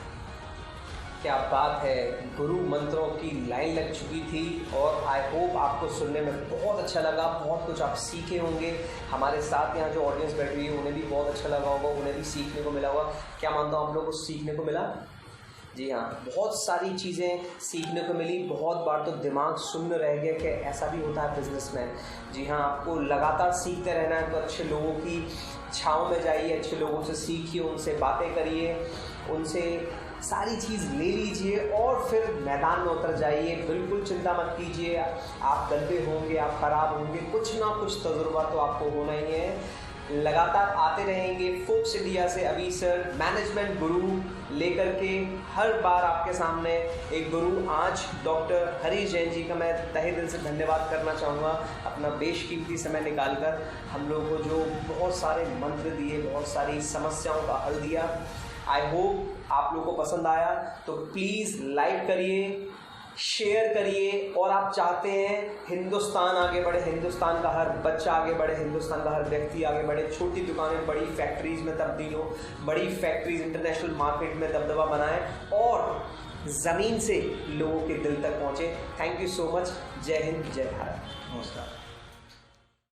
क्या बात है, गुरु मंत्रों की लाइन लग चुकी थी और आई होप आपको सुनने में बहुत अच्छा लगा, बहुत कुछ आप सीखे होंगे। हमारे साथ यहाँ जो ऑडियंस बैठी हुई है उन्हें भी बहुत अच्छा लगा होगा, उन्हें भी सीखने को मिला होगा। क्या मानता हूँ आप लोगों को सीखने को मिला? जी हाँ, बहुत सारी चीज़ें सीखने को मिली। बहुत बार तो दिमाग शून्य रह गया कि ऐसा भी होता है बिजनेस में। जी हाँ, आपको लगातार सीखते रहना है तो अच्छे लोगों की छाँव में जाइए, अच्छे लोगों से सीखिए, उनसे बातें करिए, उनसे सारी चीज़ ले लीजिए और फिर मैदान में उतर जाइए। बिल्कुल चिंता मत कीजिए, आप गंदे होंगे, आप ख़राब होंगे, कुछ ना कुछ तजुर्बा तो आपको होना ही है। लगातार आते रहेंगे। फोक्स इंडिया से अभी सर मैनेजमेंट गुरु लेकर के हर बार आपके सामने एक गुरु। आज डॉक्टर हरीश जैन जी का मैं तहे दिल से धन्यवाद करना चाहूँगा, अपना बेशकीमती समय निकालकर हम लोगों को जो बहुत सारे मंत्र दिए, बहुत सारी समस्याओं का हल दिया। आई होप आप लोगों को पसंद आया, तो प्लीज़ लाइक करिए, शेयर करिए। और आप चाहते हैं हिंदुस्तान आगे बढ़े, हिंदुस्तान का हर बच्चा आगे बढ़े, हिंदुस्तान का हर व्यक्ति आगे बढ़े, छोटी दुकानें बड़ी फैक्ट्रीज में तब्दील हो, बड़ी फैक्ट्रीज इंटरनेशनल मार्केट में दबदबा बनाएं और ज़मीन से लोगों के दिल तक पहुँचे। Thank you so much. जय हिंद, जय भारत। नमस्कार।